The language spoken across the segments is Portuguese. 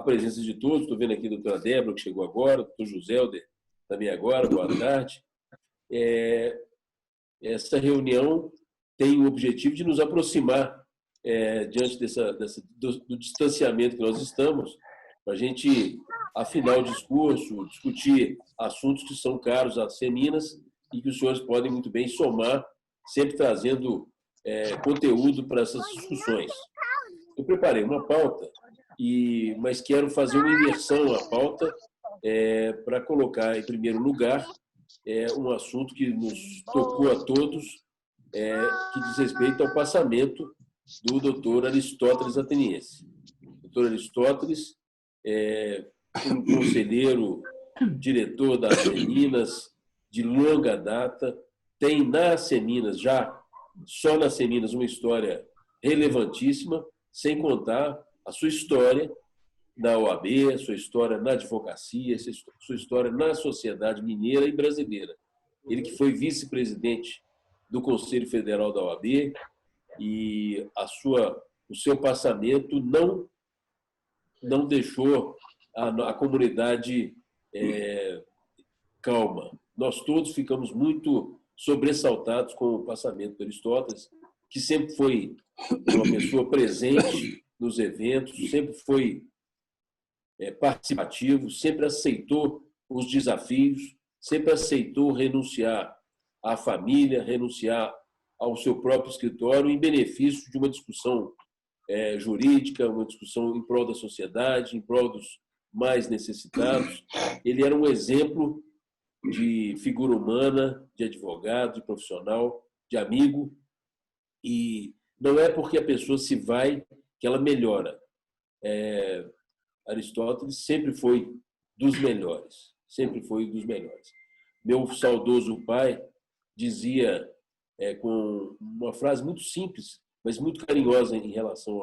presença de todos. Estou vendo aqui a doutora Débora, que chegou agora, o doutor Joselder também agora, boa tarde. Essa reunião tem o objetivo de nos aproximar diante do distanciamento que nós estamos, para a gente afinar o discurso, discutir assuntos que são caros às Seminas e que os senhores podem muito bem somar, sempre trazendo conteúdo para essas discussões. Eu preparei uma pauta, mas quero fazer uma inversão na pauta para colocar em primeiro lugar um assunto que nos tocou a todos, que diz respeito ao passamento do doutor Aristóteles Ateniense. O doutor Aristóteles um conselheiro, diretor das Seminas, de longa data, tem nas Seminas, só nas Seminas, uma história relevantíssima, sem contar a sua história na OAB, a sua história na advocacia, a sua história na sociedade mineira e brasileira. Ele que foi vice-presidente do Conselho Federal da OAB e o seu passamento não deixou a comunidade calma. Nós todos ficamos muito sobressaltados com o passamento de Aristóteles, que sempre foi uma pessoa presente nos eventos, sempre foi participativo, sempre aceitou os desafios, sempre aceitou renunciar à família, renunciar ao seu próprio escritório em benefício de uma discussão jurídica, uma discussão em prol da sociedade, em prol dos mais necessitados. Ele era um exemplo de figura humana, de advogado, de profissional, de amigo, e não é porque a pessoa se vai que ela melhora. Aristóteles sempre foi dos melhores, sempre foi dos melhores. Meu saudoso pai dizia, com uma frase muito simples, mas muito carinhosa em relação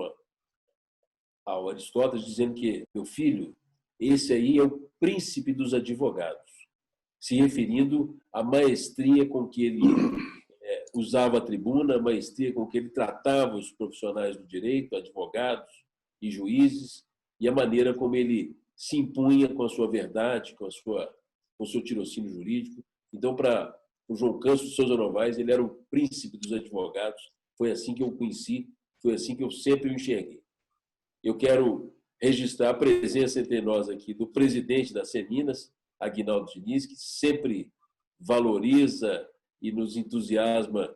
ao Aristóteles, dizendo que, meu filho, esse aí é o príncipe dos advogados, se referindo à maestria com que ele usava a tribuna, a maestria com que ele tratava os profissionais do direito, advogados e juízes, e a maneira como ele se impunha com a sua verdade, com o seu tirocínio jurídico. Então, para o João Câncio de Sousa Novaes, ele era o príncipe dos advogados. Foi assim que eu o conheci, foi assim que eu sempre o enxerguei. Eu quero registrar a presença entre nós aqui do presidente da Seminas, Aguinaldo Diniz, que sempre valoriza e nos entusiasma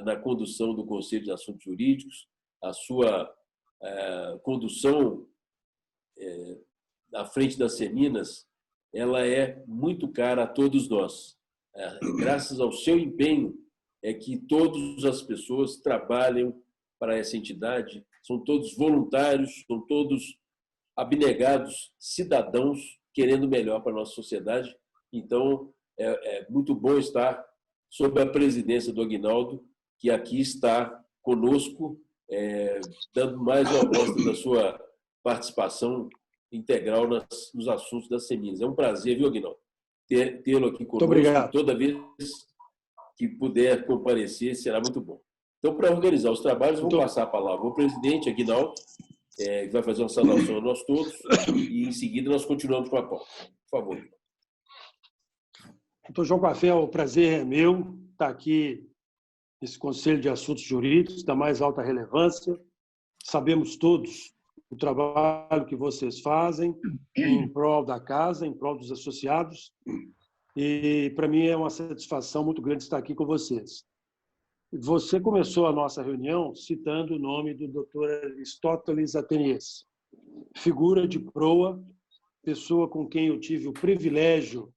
na condução do Conselho de Assuntos Jurídicos. A sua condução à frente das Seminas, ela é muito cara a todos nós. Graças ao seu empenho é que todas as pessoas trabalham para essa entidade, são todos voluntários, são todos abnegados cidadãos querendo melhor para a nossa sociedade. Então, é muito bom estar sob a presidência do Aguinaldo, que aqui está conosco, dando mais uma amostra da sua participação integral nos assuntos das Seminas. É um prazer, viu, Aguinaldo, tê-lo aqui conosco. Toda vez que puder comparecer, será muito bom. Então, para organizar os trabalhos, vou passar a palavra ao presidente, Aguinaldo, que vai fazer uma saudação a nós todos, e, em seguida, nós continuamos com a pauta. Por favor. Doutor João Café, o prazer é meu estar aqui nesse Conselho de Assuntos Jurídicos da mais alta relevância. Sabemos todos o trabalho que vocês fazem em prol da casa, em prol dos associados, e, para mim, é uma satisfação muito grande estar aqui com vocês. Você começou a nossa reunião citando o nome do doutor Aristóteles Ateniense, figura de proa, pessoa com quem eu tive o privilégio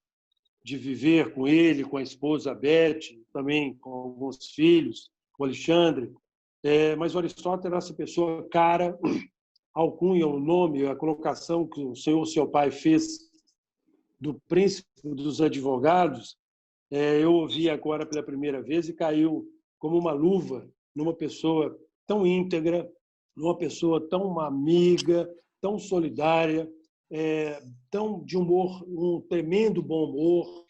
de viver com ele, com a esposa Beth, também com alguns filhos, com o Alexandre. Mas o Aristóteles era essa pessoa cara, alcunha, o nome, a colocação que o senhor, seu pai, fez do príncipe dos advogados, eu ouvi agora pela primeira vez e caiu como uma luva numa pessoa tão íntegra, numa pessoa tão amiga, tão solidária, tão de humor, um tremendo bom humor,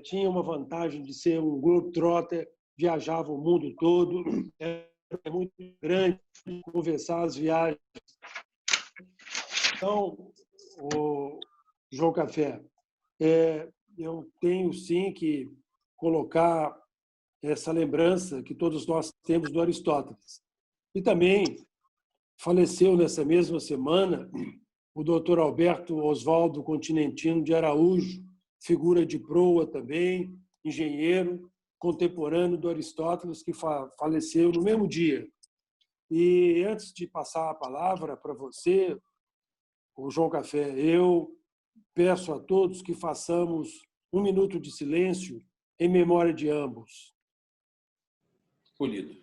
tinha uma vantagem de ser um globetrotter, viajava o mundo todo, é muito grande, conversar as viagens. Então, o João Café, eu tenho sim que colocar essa lembrança que todos nós temos do Aristóteles. E também faleceu nessa mesma semana o doutor Alberto Oswaldo Continentino de Araújo, figura de proa também, engenheiro, contemporâneo do Aristóteles, que faleceu no mesmo dia. E antes de passar a palavra para você, o João Café, eu peço a todos que façamos um minuto de silêncio em memória de ambos. Polido.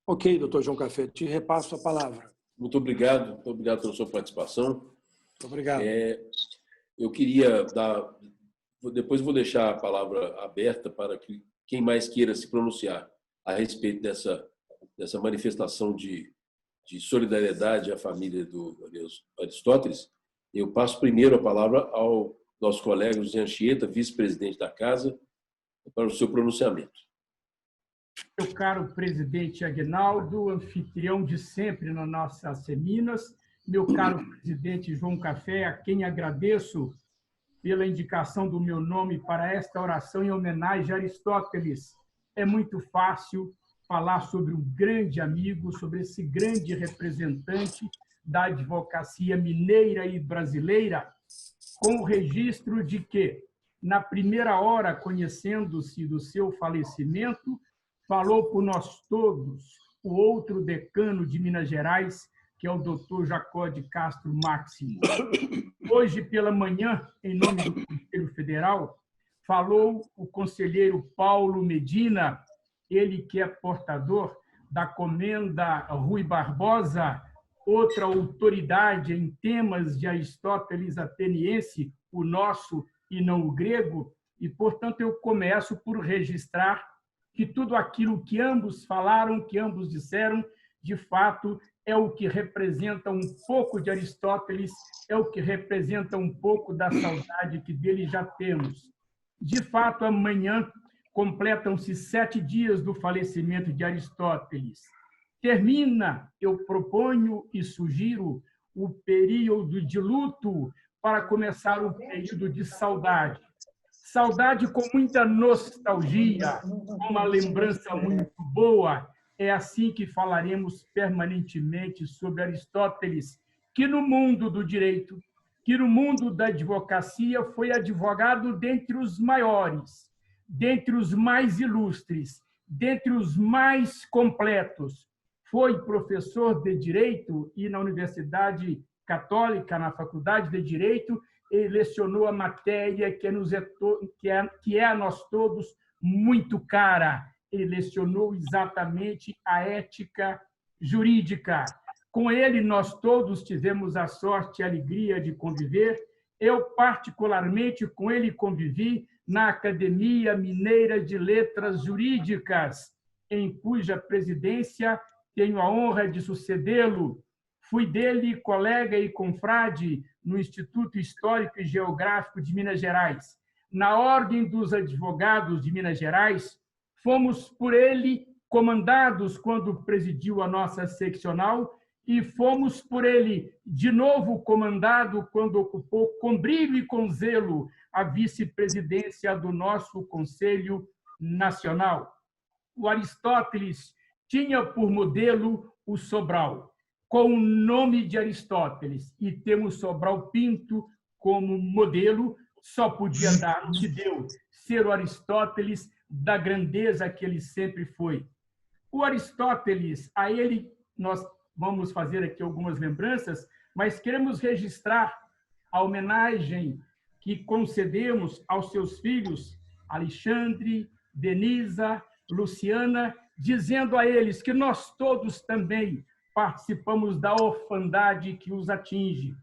Ok, doutor João Café, te repasso a palavra. Muito obrigado pela sua participação. Muito obrigado. Eu queria depois vou deixar a palavra aberta para que quem mais queira se pronunciar a respeito dessa manifestação de solidariedade à família do Aristóteles. Eu passo primeiro a palavra ao nosso colega José Anchieta, vice-presidente da Casa, para o seu pronunciamento. Meu caro presidente Aguinaldo, anfitrião de sempre nas nossas seminas, meu caro presidente João Café, a quem agradeço pela indicação do meu nome para esta oração em homenagem a Aristóteles. É muito fácil falar sobre um grande amigo, sobre esse grande representante da advocacia mineira e brasileira, com o registro de que, na primeira hora, conhecendo-se do seu falecimento, falou por nós todos o outro decano de Minas Gerais, que é o doutor Jacó de Castro Máximo. Hoje, pela manhã, em nome do Conselho Federal, falou o conselheiro Paulo Medina, ele que é portador da Comenda Rui Barbosa, outra autoridade em temas de Aristóteles ateniense, o nosso e não o grego, e, portanto, eu começo por registrar que tudo aquilo que ambos falaram, que ambos disseram, de fato, é o que representa um pouco de Aristóteles, é o que representa um pouco da saudade que dele já temos. De fato, amanhã completam-se 7 dias do falecimento de Aristóteles. Termina, eu proponho e sugiro, o período de luto para começar o período de saudade. Saudade com muita nostalgia, com uma lembrança muito boa. É assim que falaremos permanentemente sobre Aristóteles, que no mundo do direito, que no mundo da advocacia foi advogado dentre os maiores, dentre os mais ilustres, dentre os mais completos. Foi professor de Direito e na Universidade Católica, na Faculdade de Direito, ele lecionou a matéria que é a nós todos muito cara. Ele lecionou exatamente a ética jurídica. Com ele, nós todos tivemos a sorte e a alegria de conviver. Eu, particularmente, com ele convivi na Academia Mineira de Letras Jurídicas, em cuja presidência tenho a honra de sucedê-lo. Fui dele colega e confrade no Instituto Histórico e Geográfico de Minas Gerais. Na Ordem dos Advogados de Minas Gerais, fomos por ele comandados quando presidiu a nossa seccional e fomos por ele de novo comandado quando ocupou com brilho e com zelo a vice-presidência do nosso Conselho Nacional. O Aristóteles tinha por modelo o Sobral, com o nome de Aristóteles, e temos Sobral Pinto como modelo, só podia dar o que deu, ser o Aristóteles da grandeza que ele sempre foi. O Aristóteles, a ele nós vamos fazer aqui algumas lembranças, mas queremos registrar a homenagem que concedemos aos seus filhos, Alexandre, Denisa, Luciana, dizendo a eles que nós todos também participamos da orfandade que os atinge.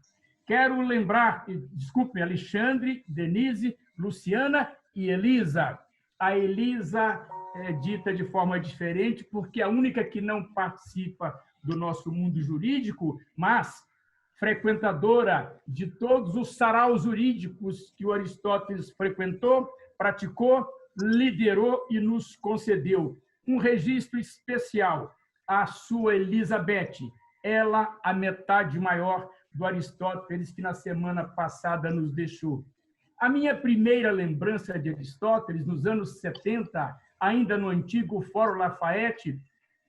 Quero lembrar, desculpe, Alexandre, Denise, Luciana e Elisa. A Elisa dita de forma diferente, porque a única que não participa do nosso mundo jurídico, mas frequentadora de todos os saraus jurídicos que o Aristóteles frequentou, praticou, liderou e nos concedeu. Um registro especial, a sua Elizabeth, ela a metade maior do Aristóteles, que na semana passada nos deixou. A minha primeira lembrança de Aristóteles, nos anos 70, ainda no antigo Fórum Lafayette,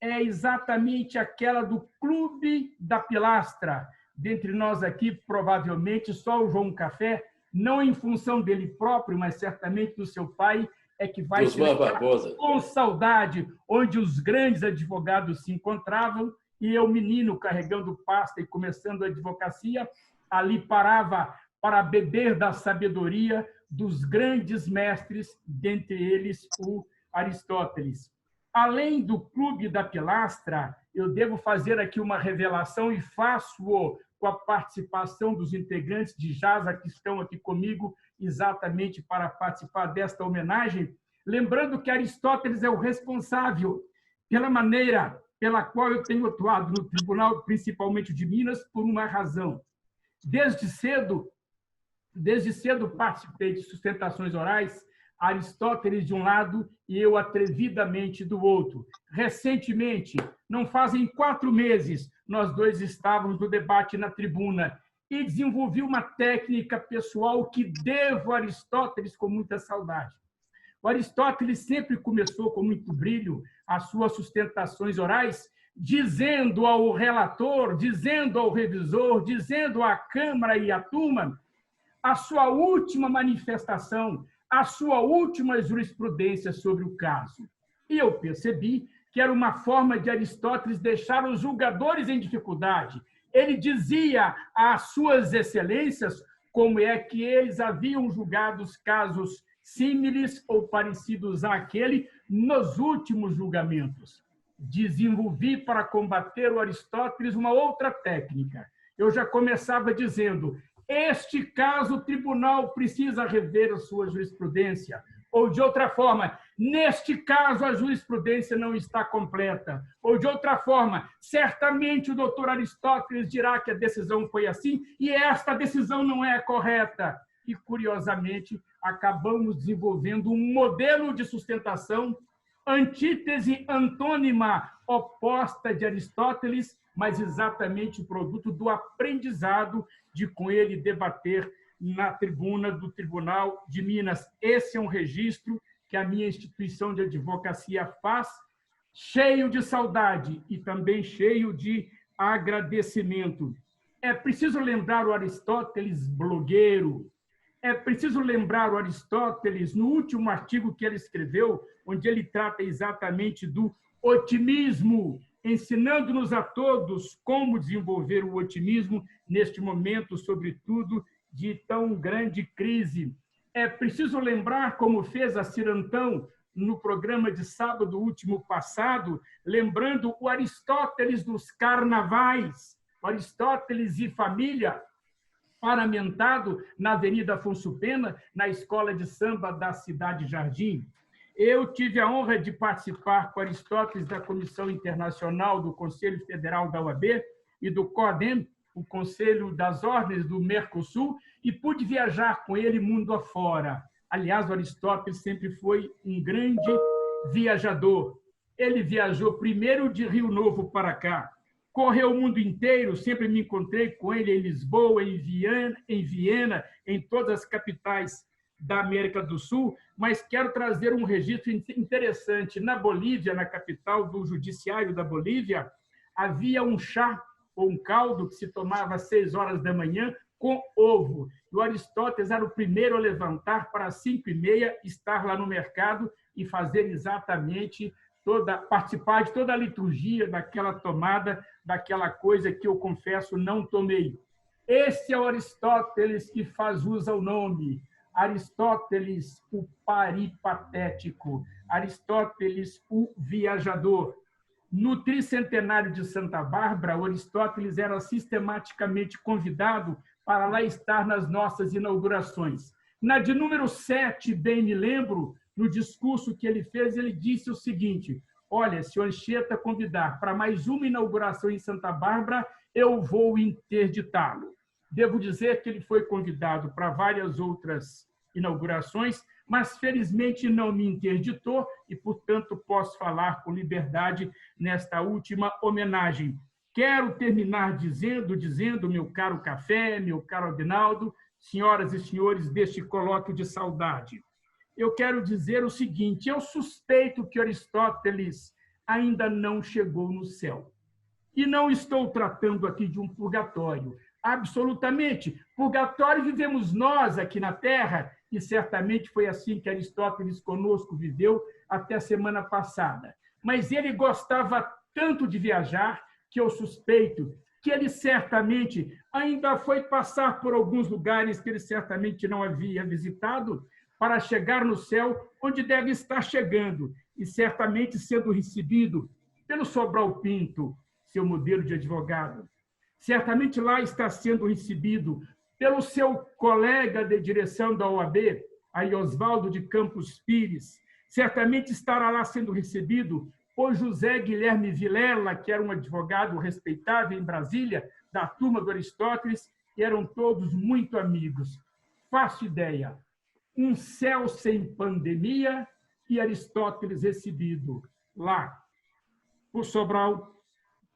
é exatamente aquela do Clube da Pilastra. Dentre nós aqui, provavelmente, só o João Café, não em função dele próprio, mas certamente do seu pai, é que vai se lembrar com saudade, onde os grandes advogados se encontravam, e eu, menino, carregando pasta e começando a advocacia, ali parava para beber da sabedoria dos grandes mestres, dentre eles o Aristóteles. Além do Clube da Pilastra, eu devo fazer aqui uma revelação e faço-o com a participação dos integrantes de JASA que estão aqui comigo exatamente para participar desta homenagem, lembrando que Aristóteles é o responsável pela maneira pela qual eu tenho atuado no Tribunal, principalmente de Minas, por uma razão. Desde cedo participei de sustentações orais, Aristóteles de um lado e eu atrevidamente do outro. Recentemente, não fazem 4 meses, nós dois estávamos no debate na tribuna e desenvolvi uma técnica pessoal que devo a Aristóteles com muita saudade. O Aristóteles sempre começou com muito brilho as suas sustentações orais, dizendo ao relator, dizendo ao revisor, dizendo à Câmara e à turma a sua última manifestação, a sua última jurisprudência sobre o caso. E eu percebi que era uma forma de Aristóteles deixar os julgadores em dificuldade. Ele dizia às suas excelências como é que eles haviam julgado os casos símiles ou parecidos àquele nos últimos julgamentos. Desenvolvi para combater o Aristóteles uma outra técnica. Eu já começava dizendo: este caso, o tribunal precisa rever a sua jurisprudência. Ou, de outra forma, neste caso, a jurisprudência não está completa. Ou, de outra forma, certamente o doutor Aristóteles dirá que a decisão foi assim e esta decisão não é correta. E, curiosamente, acabamos desenvolvendo um modelo de sustentação, antítese antônima oposta de Aristóteles, mas exatamente produto do aprendizado de com ele debater na tribuna do Tribunal de Minas. Esse é um registro que a minha instituição de advocacia faz, cheio de saudade e também cheio de agradecimento. É preciso lembrar o Aristóteles blogueiro, é preciso lembrar o Aristóteles no último artigo que ele escreveu, onde ele trata exatamente do otimismo, ensinando-nos a todos como desenvolver o otimismo neste momento, sobretudo, de tão grande crise. É preciso lembrar como fez a Cirantão no programa de sábado último passado, lembrando o Aristóteles dos carnavais, Aristóteles e família, paramentado na Avenida Afonso Pena, na escola de samba da Cidade Jardim. Eu tive a honra de participar com Aristóteles da Comissão Internacional do Conselho Federal da UAB e do CODEM, o Conselho das Ordens do Mercosul, e pude viajar com ele mundo afora. Aliás, o Aristóteles sempre foi um grande viajador. Ele viajou primeiro de Rio Novo para cá, correu o mundo inteiro, sempre me encontrei com ele em Lisboa, em Viena, em todas as capitais da América do Sul, mas quero trazer um registro interessante. Na Bolívia, na capital do Judiciário da Bolívia, havia um chá ou um caldo que se tomava às 6 horas da manhã com ovo. O Aristóteles era o primeiro a levantar para as 5h30, estar lá no mercado e fazer exatamente participar de toda a liturgia daquela tomada, daquela coisa que eu confesso não tomei. Esse é o Aristóteles que faz jus ao nome. Aristóteles, o paripatético, Aristóteles, o viajador. No tricentenário de Santa Bárbara, Aristóteles era sistematicamente convidado para lá estar nas nossas inaugurações. Na de número 7, bem me lembro, no discurso que ele fez, ele disse o seguinte: olha, se o Anchieta convidar para mais uma inauguração em Santa Bárbara, eu vou interditá-lo. Devo dizer que ele foi convidado para várias outras inaugurações, mas felizmente não me interditou e, portanto, posso falar com liberdade nesta última homenagem. Quero terminar dizendo, meu caro Café, meu caro Aguinaldo, senhoras e senhores deste colóquio de saudade, eu quero dizer o seguinte: eu suspeito que Aristóteles ainda não chegou no céu. E não estou tratando aqui de um purgatório. Absolutamente. Purgatório vivemos nós aqui na Terra, e certamente foi assim que Aristóteles conosco viveu até a semana passada. Mas ele gostava tanto de viajar que eu suspeito que ele certamente ainda foi passar por alguns lugares que ele certamente não havia visitado para chegar no céu, onde deve estar chegando, e certamente sendo recebido pelo Sobral Pinto, seu modelo de advogado. Certamente lá está sendo recebido pelo seu colega de direção da OAB, aí Oswaldo de Campos Pires. Certamente estará lá sendo recebido por José Guilherme Vilela, que era um advogado respeitável em Brasília, da turma do Aristóteles, e eram todos muito amigos. Faço ideia. Um céu sem pandemia e Aristóteles recebido lá por Sobral,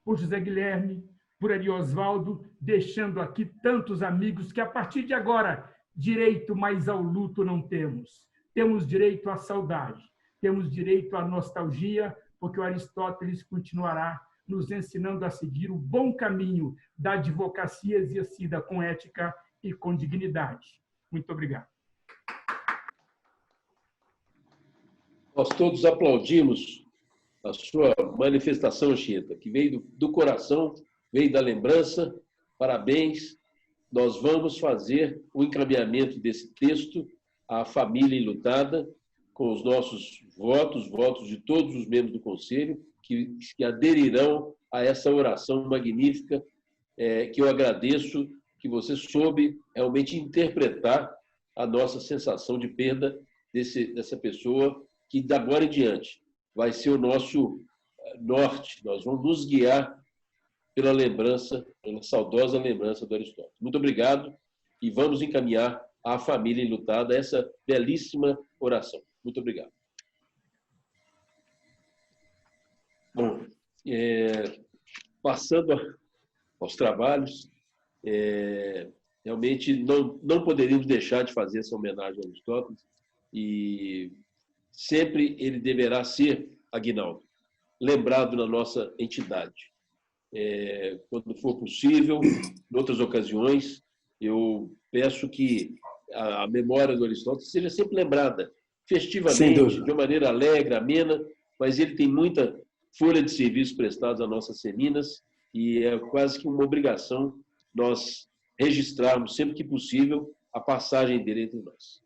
por José Guilherme, por Ari Oswaldo, deixando aqui tantos amigos que, a partir de agora, direito mais ao luto não temos. Temos direito à saudade, temos direito à nostalgia, porque o Aristóteles continuará nos ensinando a seguir o bom caminho da advocacia exercida com ética e com dignidade. Muito obrigado. Nós todos aplaudimos a sua manifestação, Anchieta, que veio do coração, veio da lembrança. Parabéns. Nós vamos fazer o encaminhamento desse texto à família enlutada, com os nossos votos de todos os membros do Conselho, que aderirão a essa oração magnífica, que eu agradeço, que você soube realmente interpretar a nossa sensação de perda dessa pessoa, que, de agora em diante, vai ser o nosso norte. Nós vamos nos guiar pela lembrança, pela saudosa lembrança do Aristóteles. Muito obrigado e vamos encaminhar à família enlutada essa belíssima oração. Muito obrigado. Bom, passando aos trabalhos, realmente não poderíamos deixar de fazer essa homenagem a Aristóteles, e sempre ele deverá ser, Aguinaldo, lembrado na nossa entidade. Quando for possível, em outras ocasiões, eu peço que a memória do Aristóteles seja sempre lembrada, festivamente, de uma maneira alegre, amena, mas ele tem muita folha de serviços prestados às nossas seminas, e é quase que uma obrigação nós registrarmos, sempre que possível, a passagem dele entre nós.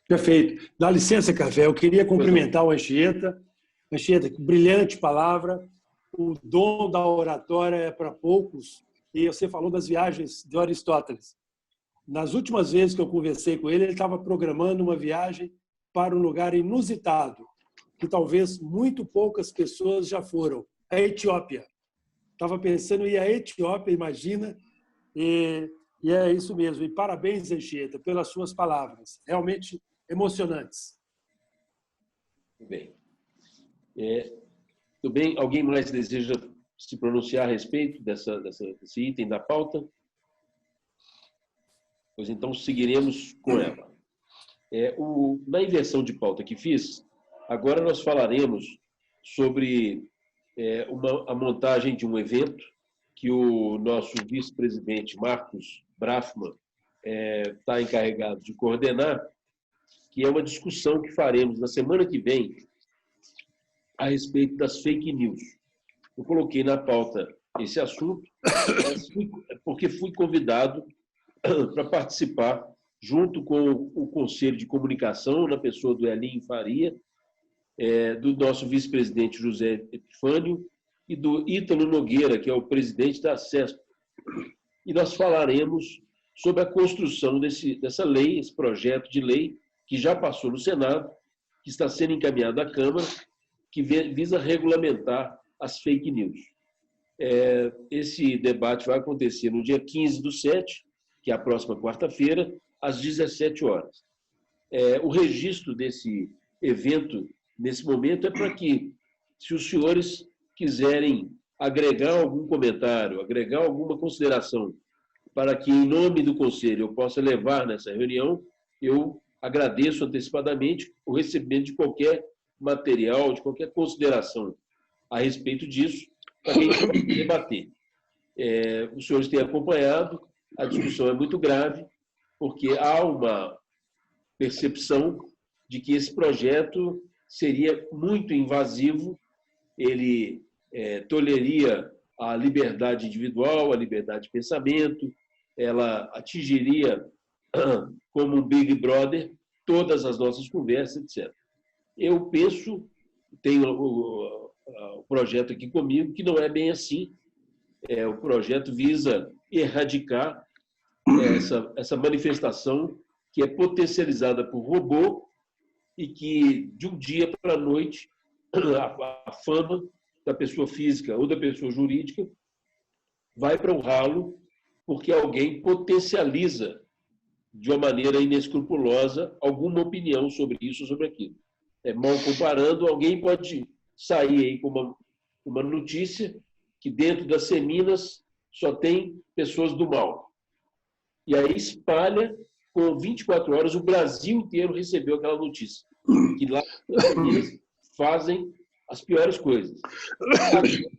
Perfeito. Dá licença, Café, eu queria cumprimentar o Anchieta. Anchieta, brilhante palavra. O dom da oratória é para poucos, e você falou das viagens de Aristóteles. Nas últimas vezes que eu conversei com ele, ele estava programando uma viagem para um lugar inusitado, que talvez muito poucas pessoas já foram, a Etiópia. Estava pensando em ir à Etiópia, imagina, e é isso mesmo. E parabéns, Anchieta, pelas suas palavras, realmente emocionantes. Muito bem. Tudo bem? Alguém mais deseja se pronunciar a respeito desse item da pauta? Pois então seguiremos com ela. Na inversão de pauta que fiz, agora nós falaremos sobre a montagem de um evento que o nosso vice-presidente Marcos Brafman está encarregado de coordenar, que é uma discussão que faremos na semana que vem a respeito das fake news. Eu coloquei na pauta esse assunto porque fui convidado para participar, junto com o Conselho de Comunicação, na pessoa do Elinho Faria, do nosso vice-presidente José Epifânio e do Ítalo Nogueira, que é o presidente da CESP. E nós falaremos sobre a construção dessa lei, esse projeto de lei, que já passou no Senado que está sendo encaminhado à Câmara, que visa regulamentar as fake news. Esse debate vai acontecer no dia 15/7, que é a próxima quarta-feira, às 17 horas. O registro desse evento, nesse momento, é para que, se os senhores quiserem agregar algum comentário, agregar alguma consideração, para que, em nome do Conselho, eu possa levar nessa reunião, eu agradeço antecipadamente o recebimento de qualquer material, de qualquer consideração a respeito disso, para que a gente possa debater. Os senhores têm acompanhado, a discussão é muito grave, porque há uma percepção de que esse projeto seria muito invasivo, ele toleraria a liberdade individual, a liberdade de pensamento, ela atingiria, como um Big Brother, todas as nossas conversas, etc. Eu penso, tenho o projeto aqui comigo, que não é bem assim. O projeto visa erradicar essa manifestação que é potencializada por robô e que, de um dia para a noite, a fama da pessoa física ou da pessoa jurídica vai para o ralo porque alguém potencializa de uma maneira inescrupulosa alguma opinião sobre isso ou sobre aquilo. Mal comparando, alguém pode sair aí com uma notícia que dentro das seminas só tem pessoas do mal. E aí espalha, com 24 horas, o Brasil inteiro recebeu aquela notícia, que lá as seminas fazem as piores coisas.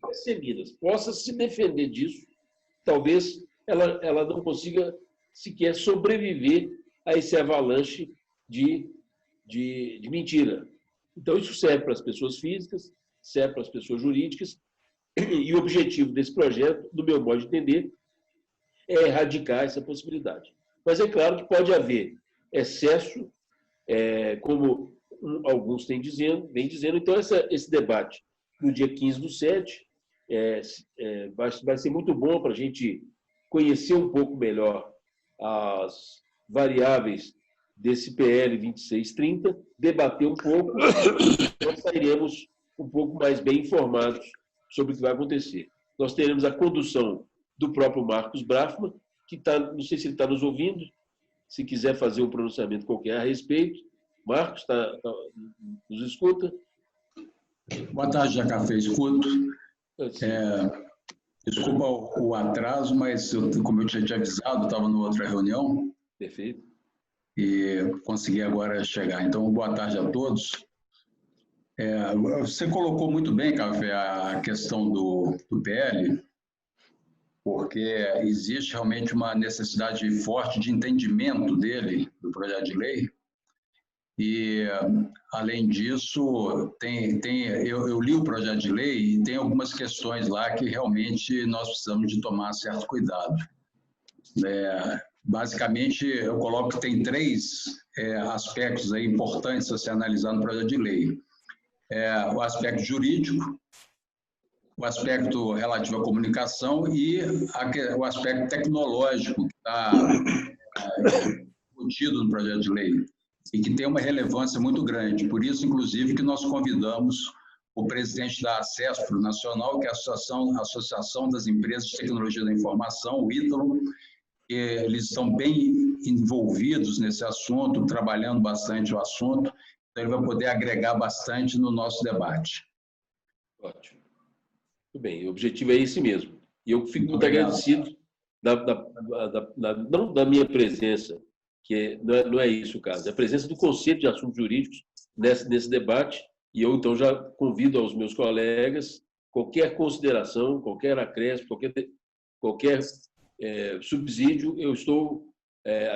As seminas possa se defender disso, talvez ela não consiga sequer sobreviver a esse avalanche de mentira. Então, isso serve para as pessoas físicas, serve para as pessoas jurídicas, e o objetivo desse projeto, do meu modo de entender, é erradicar essa possibilidade. Mas é claro que pode haver excesso, como alguns vêm dizendo. Então, esse debate, no dia 15/7, vai ser muito bom para a gente conhecer um pouco melhor as variáveis desse PL 2630, debater um pouco, nós sairemos um pouco mais bem informados sobre o que vai acontecer. Nós teremos a condução do próprio Marcos Brafman, que não sei se ele está nos ouvindo, se quiser fazer um pronunciamento qualquer a respeito. Marcos, nos escuta? Boa tarde, Jacafé, escuto. Desculpa o atraso, mas como eu tinha te avisado, estava numa outra reunião. Perfeito. E consegui agora chegar. Então, boa tarde a todos. Você colocou muito bem, Café, a questão do PL, porque existe realmente uma necessidade forte de entendimento dele, do projeto de lei. E, além disso, eu li o projeto de lei e tem algumas questões lá que realmente nós precisamos de tomar certo cuidado. Basicamente, eu coloco que tem três aspectos aí importantes a ser analisado no projeto de lei. O aspecto jurídico, o aspecto relativo à comunicação e o aspecto tecnológico que está discutido no projeto de lei e que tem uma relevância muito grande. Por isso, inclusive, que nós convidamos o presidente da ACESPRO Nacional, que é a Associação das Empresas de Tecnologia da Informação, o Ítalo. Eles estão bem envolvidos nesse assunto, trabalhando bastante o assunto, então ele vai poder agregar bastante no nosso debate. Ótimo. Muito bem, o objetivo é esse mesmo. E eu fico muito agradecido, não da minha presença, que não é isso o caso, é a presença do Conselho de Assuntos Jurídicos nesse debate, e eu, então, já convido aos meus colegas qualquer consideração, qualquer acréscimo, qualquer subsídio, eu estou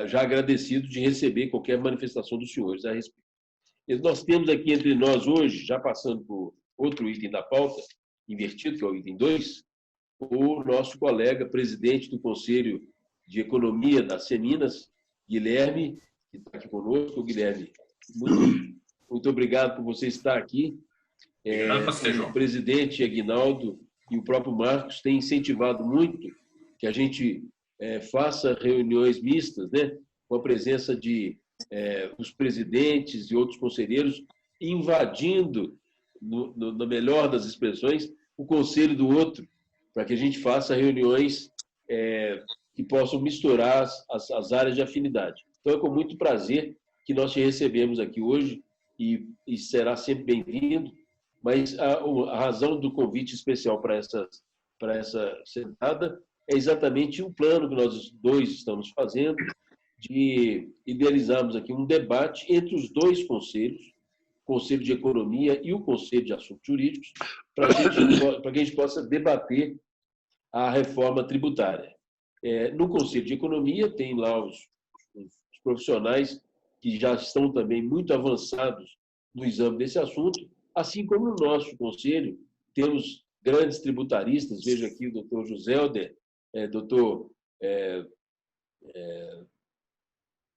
já agradecido de receber qualquer manifestação dos senhores a respeito. Nós temos aqui entre nós hoje, já passando por outro item da pauta, invertido, que é o item 2, o nosso colega presidente do Conselho de Economia da Seminas, Guilherme, que está aqui conosco. Guilherme, muito obrigado por você estar aqui. O presidente Aguinaldo e o próprio Marcos têm incentivado muito que a gente faça reuniões mistas, né, com a presença de os presidentes e outros conselheiros, invadindo, na melhor das expressões, o conselho do outro, para que a gente faça reuniões que possam misturar as áreas de afinidade. Então, é com muito prazer que nós te recebemos aqui hoje e será sempre bem-vindo, mas a razão do convite especial para essa sentada é exatamente o plano que nós dois estamos fazendo de idealizarmos aqui um debate entre os dois conselhos, o Conselho de Economia e o Conselho de Assuntos Jurídicos, para que a gente possa debater a reforma tributária. No Conselho de Economia tem lá os profissionais que já estão também muito avançados no exame desse assunto, assim como no nosso conselho temos grandes tributaristas, vejo aqui o doutor Joselder,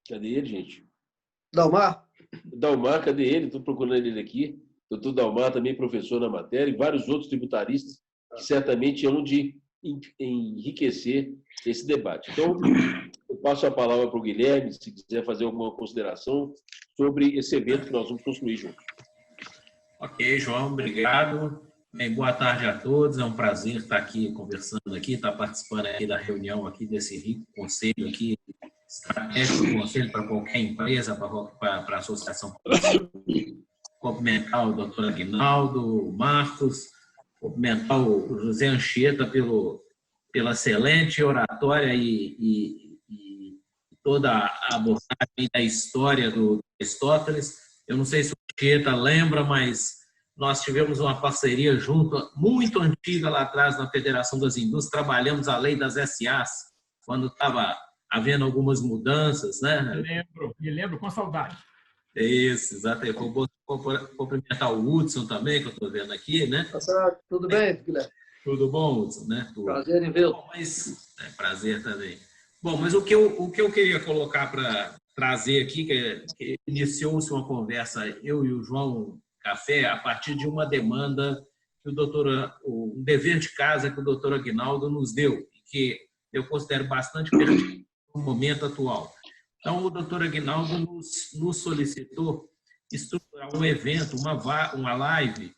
cadê ele, gente? Dalmar, cadê ele? Estou procurando ele aqui. Doutor Dalmar, também professor na matéria, e vários outros tributaristas que certamente hão de enriquecer esse debate. Então, eu passo a palavra para o Guilherme, se quiser fazer alguma consideração sobre esse evento que nós vamos construir juntos. Ok, João, obrigado. Bem, boa tarde a todos. É um prazer estar aqui conversando aqui, estar participando aqui da reunião aqui desse rico conselho aqui, estratégico conselho para qualquer empresa, para a associação. Cumprimentar o doutor Aguinaldo, o Marcos, cumprimentar o José Anchieta pela excelente oratória e toda a abordagem da história do Aristóteles. Eu não sei se o Anchieta lembra, mas nós tivemos uma parceria junto, muito antiga lá atrás, na Federação das Indústrias, trabalhamos a lei das SAs, quando estava havendo algumas mudanças, né? Me lembro com saudade. Isso, exatamente. Vou cumprimentar o Hudson também, que eu estou vendo aqui, né? Tudo bem, Guilherme? Tudo bom, Hudson? Né? Prazer em vê-lo. Prazer também. Bom, mas o que eu queria colocar para trazer aqui, que iniciou-se uma conversa, eu e o João Café, a partir de uma demanda que um dever de casa que o doutor Aguinaldo nos deu, que eu considero bastante pertinente no momento atual. Então, o doutor Aguinaldo nos solicitou estruturar um evento, uma live,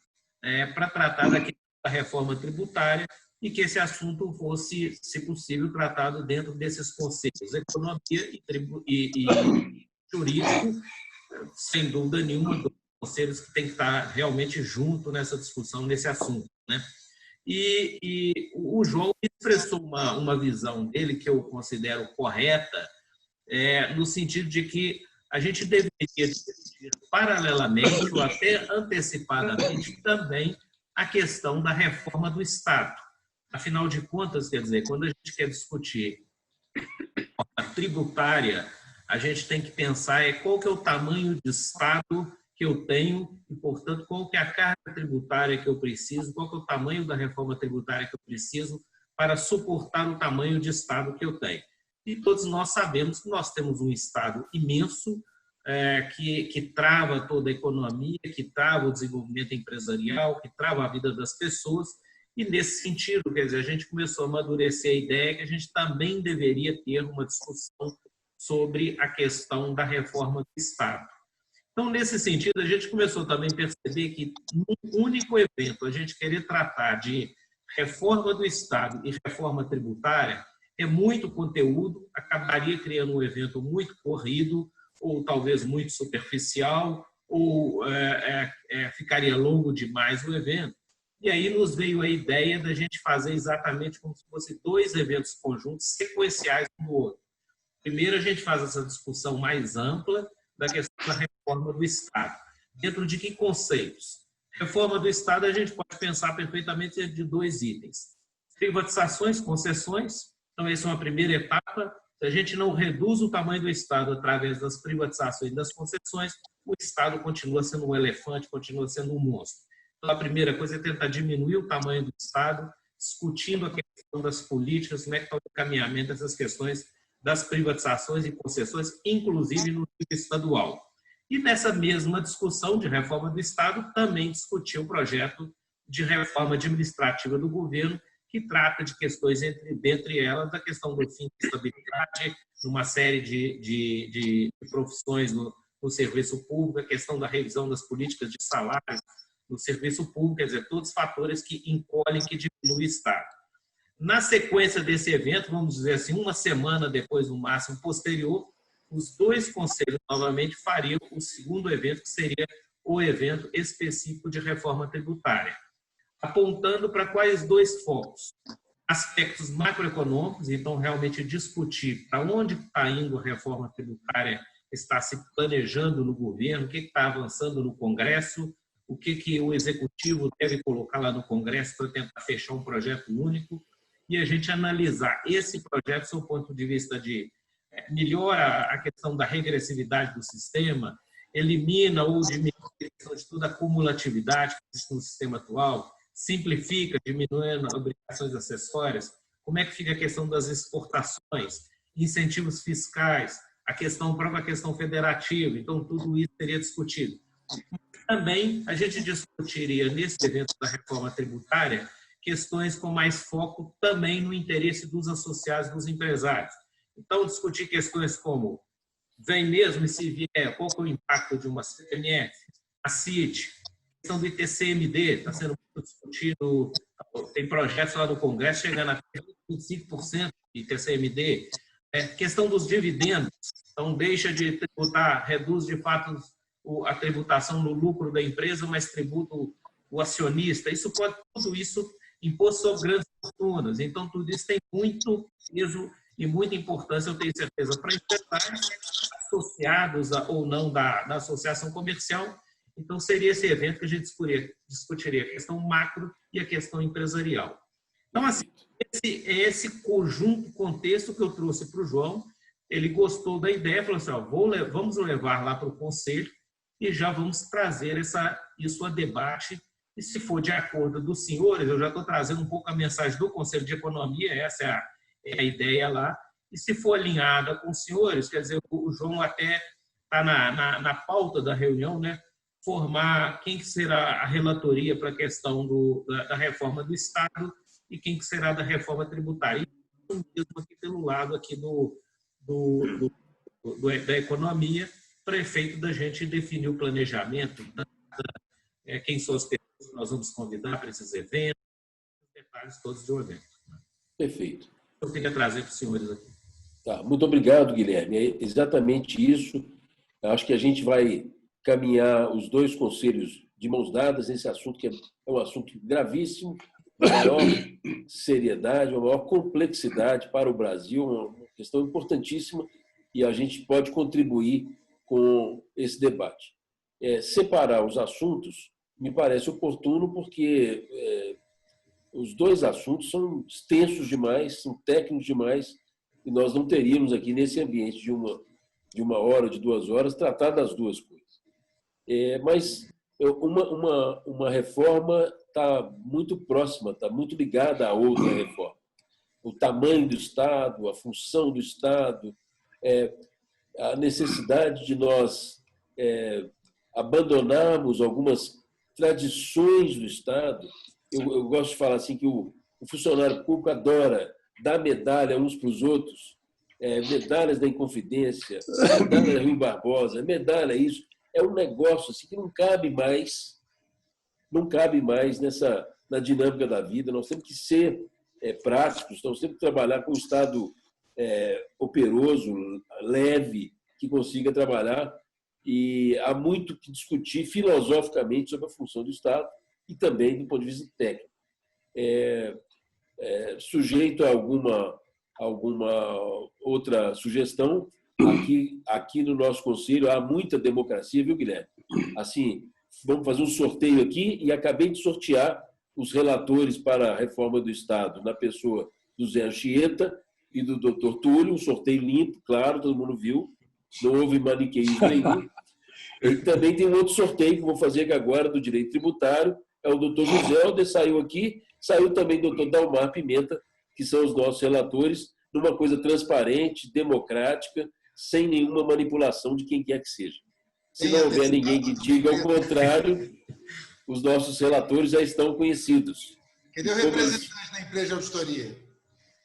para tratar da reforma tributária e que esse assunto fosse, se possível, tratado dentro desses conselhos, economia e jurídico, sem dúvida nenhuma, dos conselhos que tem que estar realmente junto nessa discussão, nesse assunto, né? E o João expressou uma visão dele que eu considero correta, no sentido de que a gente deveria discutir paralelamente ou até antecipadamente também a questão da reforma do Estado. Afinal de contas, quer dizer, quando a gente quer discutir a tributária, a gente tem que pensar qual que é o tamanho de Estado que eu tenho e, portanto, qual que é a carga tributária que eu preciso, qual que é o tamanho da reforma tributária que eu preciso para suportar o tamanho de Estado que eu tenho. E todos nós sabemos que nós temos um Estado imenso que trava toda a economia, que trava o desenvolvimento empresarial, que trava a vida das pessoas. E, nesse sentido, quer dizer, a gente começou a amadurecer a ideia que a gente também deveria ter uma discussão sobre a questão da reforma do Estado. Então, nesse sentido, a gente começou também a perceber que, num único evento, a gente querer tratar de reforma do Estado e reforma tributária é muito conteúdo, acabaria criando um evento muito corrido, ou talvez muito superficial, ou ficaria longo demais o evento. E aí nos veio a ideia da gente fazer exatamente como se fossem dois eventos conjuntos sequenciais um no outro. Primeiro, a gente faz essa discussão mais ampla da questão da reforma do Estado. Dentro de que conceitos? Reforma do Estado, a gente pode pensar perfeitamente de dois itens. Privatizações, concessões. Então, essa é uma primeira etapa. Se a gente não reduz o tamanho do Estado através das privatizações e das concessões, o Estado continua sendo um elefante, continua sendo um monstro. Então, a primeira coisa é tentar diminuir o tamanho do Estado, discutindo a questão das políticas, como é que está o encaminhamento dessas questões das privatizações e concessões, inclusive no nível estadual. E nessa mesma discussão de reforma do Estado, também discutiu o projeto de reforma administrativa do governo, que trata de questões, dentre elas, a questão do fim da estabilidade, numa série de profissões no serviço público, a questão da revisão das políticas de salário no serviço público, quer dizer, todos os fatores que encolhem, que diminuem o Estado. Na sequência desse evento, vamos dizer assim, uma semana depois, no máximo posterior, os dois conselhos novamente fariam o segundo evento, que seria o evento específico de reforma tributária, apontando para quais dois focos? Aspectos macroeconômicos, então realmente discutir para onde está indo a reforma tributária, está se planejando no governo, o que está avançando no Congresso, o que o Executivo deve colocar lá no Congresso para tentar fechar um projeto único, e a gente analisar esse projeto do seu ponto de vista de melhora a questão da regressividade do sistema, elimina ou diminui a questão de toda a cumulatividade que existe no sistema atual, simplifica, diminuindo obrigações acessórias, como é que fica a questão das exportações, incentivos fiscais, a própria questão federativa, então tudo isso seria discutido. Também a gente discutiria nesse evento da reforma tributária questões com mais foco também no interesse dos associados, dos empresários. Então, discutir questões como vem mesmo e se vier, qual é o impacto de uma CPMF, a CIT, a questão do ITCMD, está sendo muito discutido, tem projetos lá no Congresso chegando a 25% de ITCMD, questão dos dividendos, então deixa de tributar, reduz de fato a tributação no lucro da empresa, mas tributa o acionista, tudo isso imposto sobre grandes fortunas, então tudo isso tem muito peso e muita importância, eu tenho certeza, para empresários associados ou não da associação comercial. Então, seria esse evento que a gente discutiria a questão macro e a questão empresarial. Então, assim, esse conjunto, contexto que eu trouxe para o João, ele gostou da ideia, falou assim, vamos levar lá para o Conselho e já vamos trazer isso a debate. E se for de acordo dos senhores, eu já estou trazendo um pouco a mensagem do Conselho de Economia, essa é a ideia lá, e se for alinhada com os senhores, quer dizer, o João até está na pauta da reunião, né, formar quem que será a relatoria para a questão da reforma do Estado e quem que será da reforma tributária. E mesmo aqui pelo lado aqui da economia, para efeito da gente definir o planejamento, quem são as pessoas que nós vamos convidar para esses eventos, os detalhes todos do evento. Perfeito. Eu queria trazer para os senhores aqui. Tá, muito obrigado, Guilherme. É exatamente isso. Acho que a gente vai caminhar os dois conselhos de mãos dadas nesse assunto, que é um assunto gravíssimo, de maior seriedade, uma maior complexidade para o Brasil, uma questão importantíssima, e a gente pode contribuir com esse debate. Separar os assuntos me parece oportuno, porque os dois assuntos são extensos demais, são técnicos demais, e nós não teríamos aqui nesse ambiente de uma hora, de 2 horas, tratar das duas coisas. Mas uma reforma está muito próxima, está muito ligada a outra reforma. O tamanho do Estado, a função do Estado, a necessidade de nós abandonarmos algumas tradições do Estado. Eu gosto de falar assim que o funcionário público adora dar medalha uns para os outros, medalhas da Inconfidência, medalha da Rui Barbosa, medalha isso. É um negócio assim, que não cabe mais na dinâmica da vida. Nós temos que ser práticos, nós temos que trabalhar com um Estado operoso, leve, que consiga trabalhar. E há muito que discutir filosoficamente sobre a função do Estado e também do ponto de vista técnico. Sujeito a alguma outra sugestão, aqui no nosso conselho há muita democracia, viu, Guilherme? Assim, vamos fazer um sorteio aqui e acabei de sortear os relatores para a reforma do Estado, na pessoa do Zé Anchieta e do Dr. Túlio, um sorteio limpo, claro, todo mundo viu, não houve maniqueísmo nenhum. E também tem um outro sorteio que vou fazer agora do direito tributário, é o Dr. José Helder, saiu aqui, saiu também o Dr. Dalmar Pimenta, que são os nossos relatores, numa coisa transparente, democrática, sem nenhuma manipulação de quem quer que seja. Se não houver ninguém que diga o contrário, os nossos relatores já estão conhecidos. Cadê o representante da empresa de auditoria?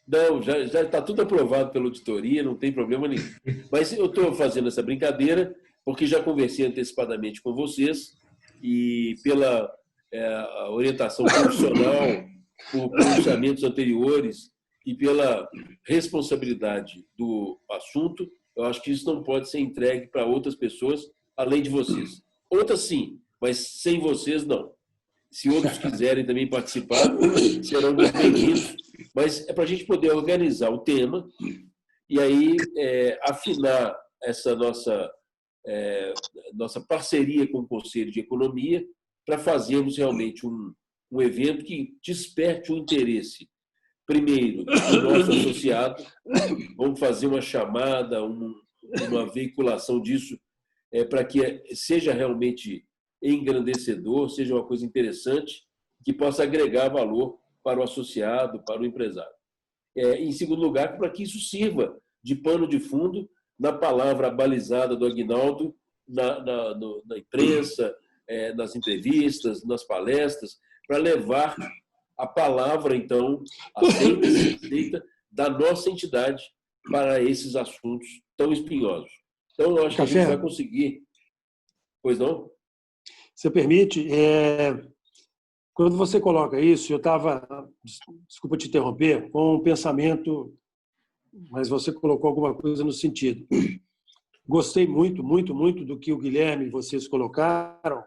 Não, já está tudo aprovado pela auditoria, não tem problema nenhum. Mas eu estou fazendo essa brincadeira porque já conversei antecipadamente com vocês e pela orientação profissional, por pronunciamentos anteriores e pela responsabilidade do assunto, eu acho que isso não pode ser entregue para outras pessoas além de vocês. Outras sim, mas sem vocês não. Se outros quiserem também participar, serão muito bem-vindos. Mas é para a gente poder organizar o tema e aí afinar essa nossa parceria com o Conselho de Economia para fazermos realmente um evento que desperte o interesse, primeiro, do nosso associado. Vamos fazer uma chamada, uma veiculação disso para que seja realmente engrandecedor, seja uma coisa interessante, que possa agregar valor para o associado, para o empresário. Em segundo lugar, para que isso sirva de pano de fundo na palavra balizada do Aguinaldo, na imprensa, nas entrevistas, nas palestras, para levar a palavra, então, aceita da nossa entidade para esses assuntos tão espinhosos. Então, eu acho que a gente vai conseguir. Pois não? Você permite? Quando você coloca isso, eu estava, desculpa te interromper, com um pensamento, mas você colocou alguma coisa no sentido. Gostei muito, muito, muito do que o Guilherme e vocês colocaram.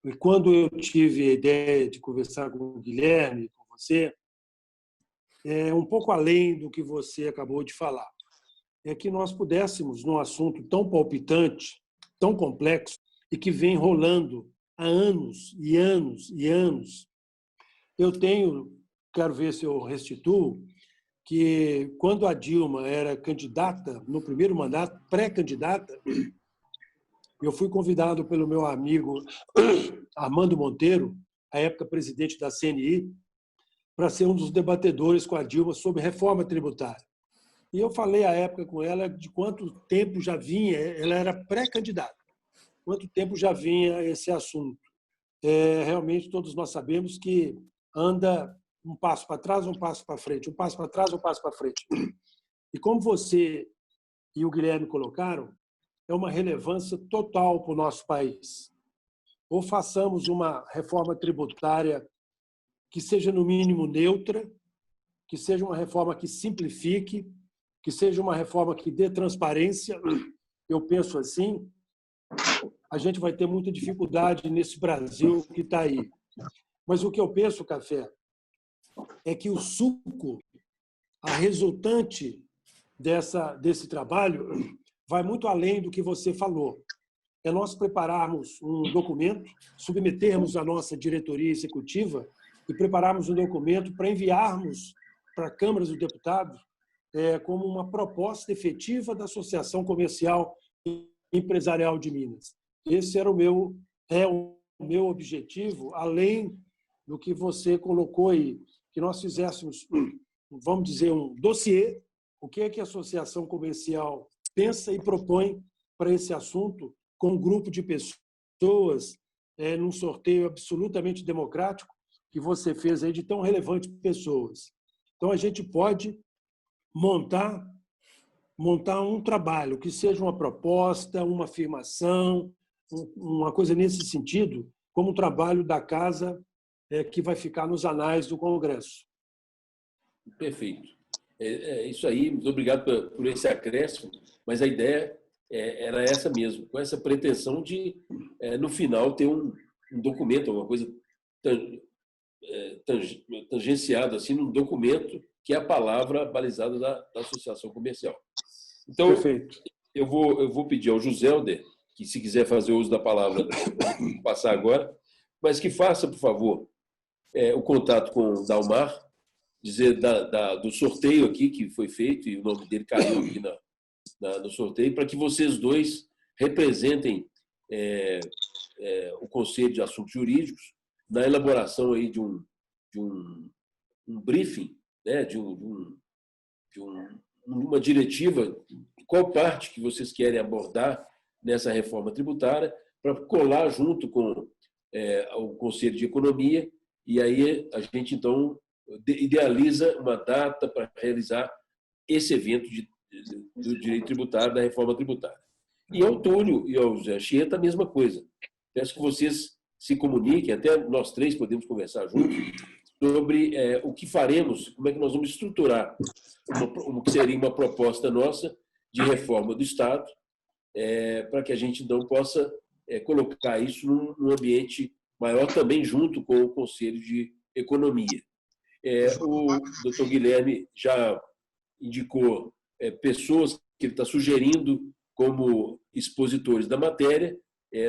E quando eu tive a ideia de conversar com o Guilherme, com você, um pouco além do que você acabou de falar, é que nós pudéssemos, num assunto tão palpitante, tão complexo, e que vem rolando há anos e anos e anos. Quero ver se eu restituo, que quando a Dilma era candidata, no primeiro mandato, pré-candidata, eu fui convidado pelo meu amigo Armando Monteiro, à época presidente da CNI, para ser um dos debatedores com a Dilma sobre reforma tributária. E eu falei à época com ela de quanto tempo já vinha, ela era pré-candidata, quanto tempo já vinha esse assunto. Realmente, todos nós sabemos que anda um passo para trás, um passo para frente, um passo para trás, um passo para frente. E como você e o Guilherme colocaram, é uma relevância total para o nosso país. Ou façamos uma reforma tributária que seja, no mínimo, neutra, que seja uma reforma que simplifique, que seja uma reforma que dê transparência. Eu penso assim, a gente vai ter muita dificuldade nesse Brasil que está aí. Mas o que eu penso, Café, é que o suco, a resultante desse trabalho, vai muito além do que você falou. É nós prepararmos um documento, submetermos à nossa diretoria executiva e prepararmos um documento para enviarmos para a Câmara dos Deputados como uma proposta efetiva da Associação Comercial e Empresarial de Minas. Esse era o meu objetivo, além do que você colocou aí, que nós fizéssemos, vamos dizer, um dossiê, o que é que a Associação Comercial pensa e propõe para esse assunto, com um grupo de pessoas, num sorteio absolutamente democrático que você fez aí de tão relevantes pessoas. Então, a gente pode montar um trabalho que seja uma proposta, uma afirmação, uma coisa nesse sentido, como um trabalho da casa que vai ficar nos anais do Congresso. Perfeito. Isso aí, muito obrigado por esse acréscimo, mas a ideia era essa mesmo, com essa pretensão de, no final, ter um documento, uma coisa tangenciada, assim, num documento que é a palavra balizada da Associação Comercial. Então, perfeito. Eu vou pedir ao Joselder, que se quiser fazer uso da palavra, vou passar agora, mas que faça, por favor, o contato com o Dalmar, dizer do sorteio aqui que foi feito, e o nome dele caiu aqui no sorteio, para que vocês dois representem o Conselho de Assuntos Jurídicos na elaboração aí de um briefing, né, de uma diretiva, qual parte que vocês querem abordar nessa reforma tributária, para colar junto com o Conselho de Economia, e aí a gente, então, idealiza uma data para realizar esse evento do direito tributário, da reforma tributária. E ao Túlio e ao Zé Anchieta a mesma coisa. Peço que vocês se comuniquem, até nós três podemos conversar juntos, sobre o que faremos, como é que nós vamos estruturar o que seria uma proposta nossa de reforma do Estado, para que a gente então possa colocar isso num ambiente maior também junto com o Conselho de Economia. O doutor Guilherme já indicou pessoas que ele está sugerindo como expositores da matéria.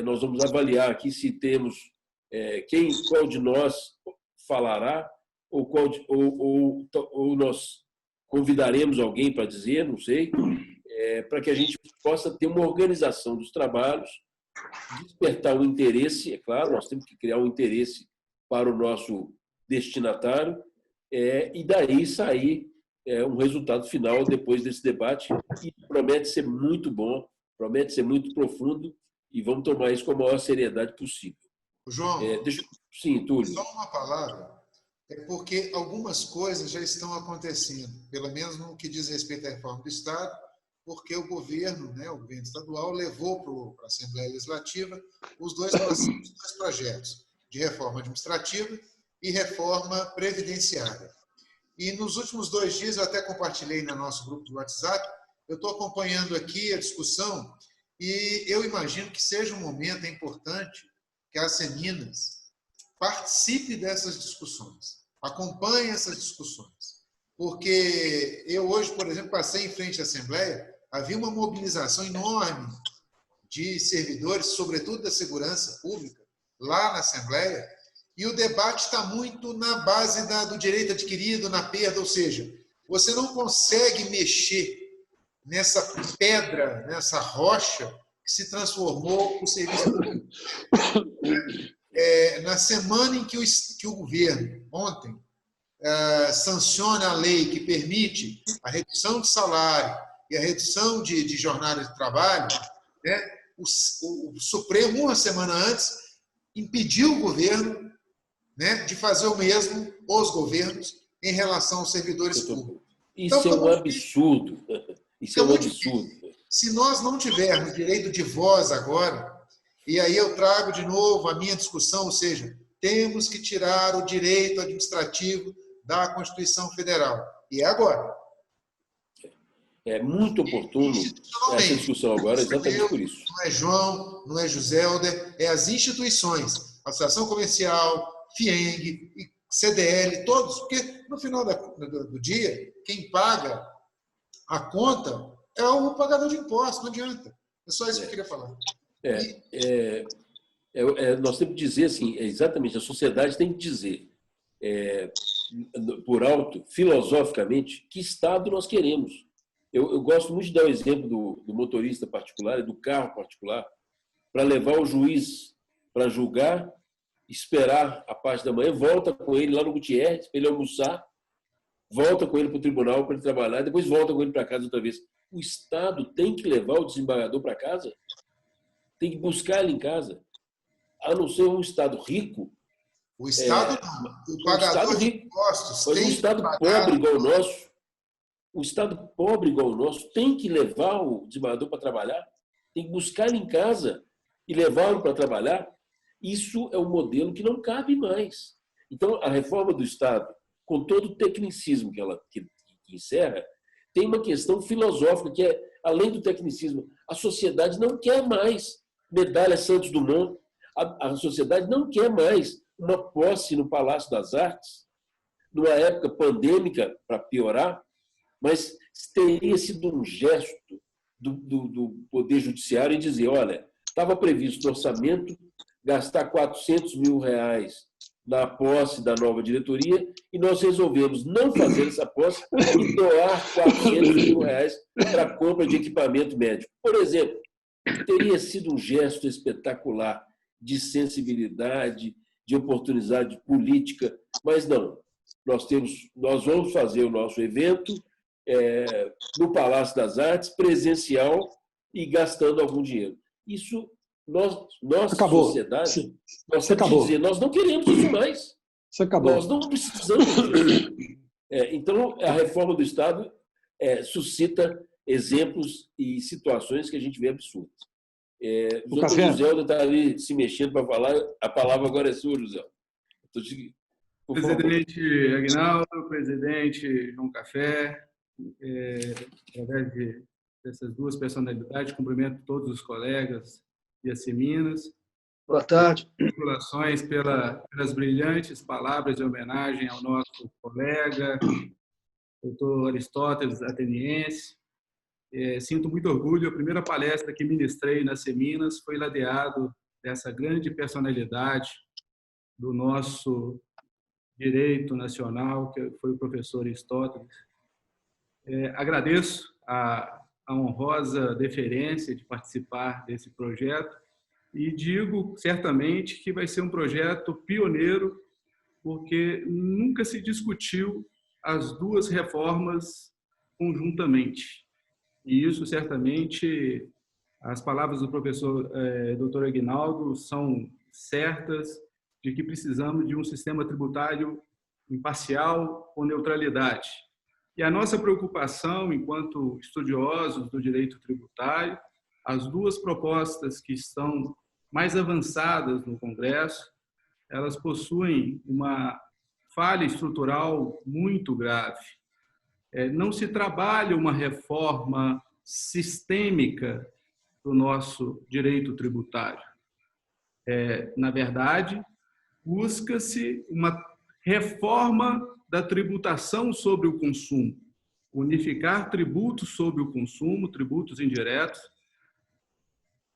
Nós vamos avaliar aqui se temos qual de nós falará ou nós convidaremos alguém para dizer, não sei, para que a gente possa ter uma organização dos trabalhos, despertar o interesse, é claro, nós temos que criar um interesse para o nosso destinatário, e daí sair um resultado final depois desse debate, que promete ser muito bom, promete ser muito profundo, e vamos tomar isso com a maior seriedade possível. João, sim, Túlio. só uma palavra, porque algumas coisas já estão acontecendo, pelo menos no que diz respeito à reforma do Estado, porque o governo estadual levou para a Assembleia Legislativa os dois projetos de reforma administrativa e reforma previdenciária. E nos últimos 2 dias, eu até compartilhei no nosso grupo do WhatsApp, eu estou acompanhando aqui a discussão e eu imagino que seja um momento importante que a Seminas participe dessas discussões, acompanhe essas discussões. Porque eu hoje, por exemplo, passei em frente à Assembleia, havia uma mobilização enorme de servidores, sobretudo da segurança pública, lá na Assembleia, e o debate está muito na base do direito adquirido, na perda, ou seja, você não consegue mexer nessa pedra, nessa rocha que se transformou o serviço público. Na semana em que o governo, ontem, sanciona a lei que permite a redução de salário e a redução de jornada de trabalho, o Supremo, uma semana antes, impediu o governo de fazer o mesmo, os governos, em relação aos servidores públicos. Isso é um absurdo. Isso é um absurdo. Se nós não tivermos direito de voz agora, e aí eu trago de novo a minha discussão, ou seja, temos que tirar o direito administrativo da Constituição Federal. E é agora. É muito oportuno essa discussão agora, exatamente por isso. Não é João, não é José Helder, é as instituições, Associação Comercial, FIENG, CDL, todos, porque no final do dia, quem paga a conta é o pagador de impostos, não adianta. É só isso que eu queria falar. Nós temos que dizer assim, exatamente, a sociedade tem que dizer, por alto, filosoficamente, que Estado nós queremos. Eu gosto muito de dar o exemplo do motorista particular e do carro particular para levar o juiz para julgar, esperar a parte da manhã, volta com ele lá no Gutierrez para ele almoçar, volta com ele para o tribunal para ele trabalhar, depois volta com ele para casa outra vez. O Estado tem que levar o desembargador para casa, tem que buscar ele em casa, a não ser um Estado rico. O Estado não, o pagador de impostos mas um Estado pobre igual o nosso, o Estado pobre igual o nosso tem que levar o desembargador para trabalhar, tem que buscar ele em casa e levá-lo para trabalhar. Isso é um modelo que não cabe mais. Então, a reforma do Estado, com todo o tecnicismo que encerra, tem uma questão filosófica que é, além do tecnicismo, a sociedade não quer mais medalha Santos Dumont, a sociedade não quer mais uma posse no Palácio das Artes, numa época pandêmica, para piorar, mas teria sido um gesto do Poder Judiciário em dizer, olha, estava previsto no orçamento gastar R$400 mil na posse da nova diretoria e nós resolvemos não fazer essa posse e doar R$400 mil para a compra de equipamento médico. Por exemplo, teria sido um gesto espetacular de sensibilidade, de oportunidade política, mas não. Nós vamos fazer o nosso evento no Palácio das Artes, presencial e gastando algum dinheiro. Isso, nós sociedade, Sim. nós temos que dizer, nós não queremos isso mais. Você acabou. Nós não precisamos disso. Então, a reforma do Estado suscita exemplos e situações que a gente vê absurdas. O doutor José está ali se mexendo para falar. A palavra agora é sua, José. Presidente Aguinaldo, presidente João Café, através dessas duas personalidades, cumprimento todos os colegas e as Seminas. Boa tarde. Congratulações pelas brilhantes palavras de homenagem ao nosso colega, doutor Aristóteles Ateniense. Sinto muito orgulho. A primeira palestra que ministrei nas Seminas foi ladeado dessa grande personalidade do nosso direito nacional, que foi o professor Aristóteles. Agradeço a honrosa deferência de participar desse projeto e digo certamente que vai ser um projeto pioneiro, porque nunca se discutiu as duas reformas conjuntamente. E isso, certamente, as palavras do professor Dr. Aguinaldo são certas de que precisamos de um sistema tributário imparcial, com neutralidade. E a nossa preocupação, enquanto estudiosos do direito tributário, as duas propostas que estão mais avançadas no Congresso, elas possuem uma falha estrutural muito grave. Não se trabalha uma reforma sistêmica do nosso direito tributário. Na verdade, busca-se uma reforma da tributação sobre o consumo, unificar tributos sobre o consumo, tributos indiretos,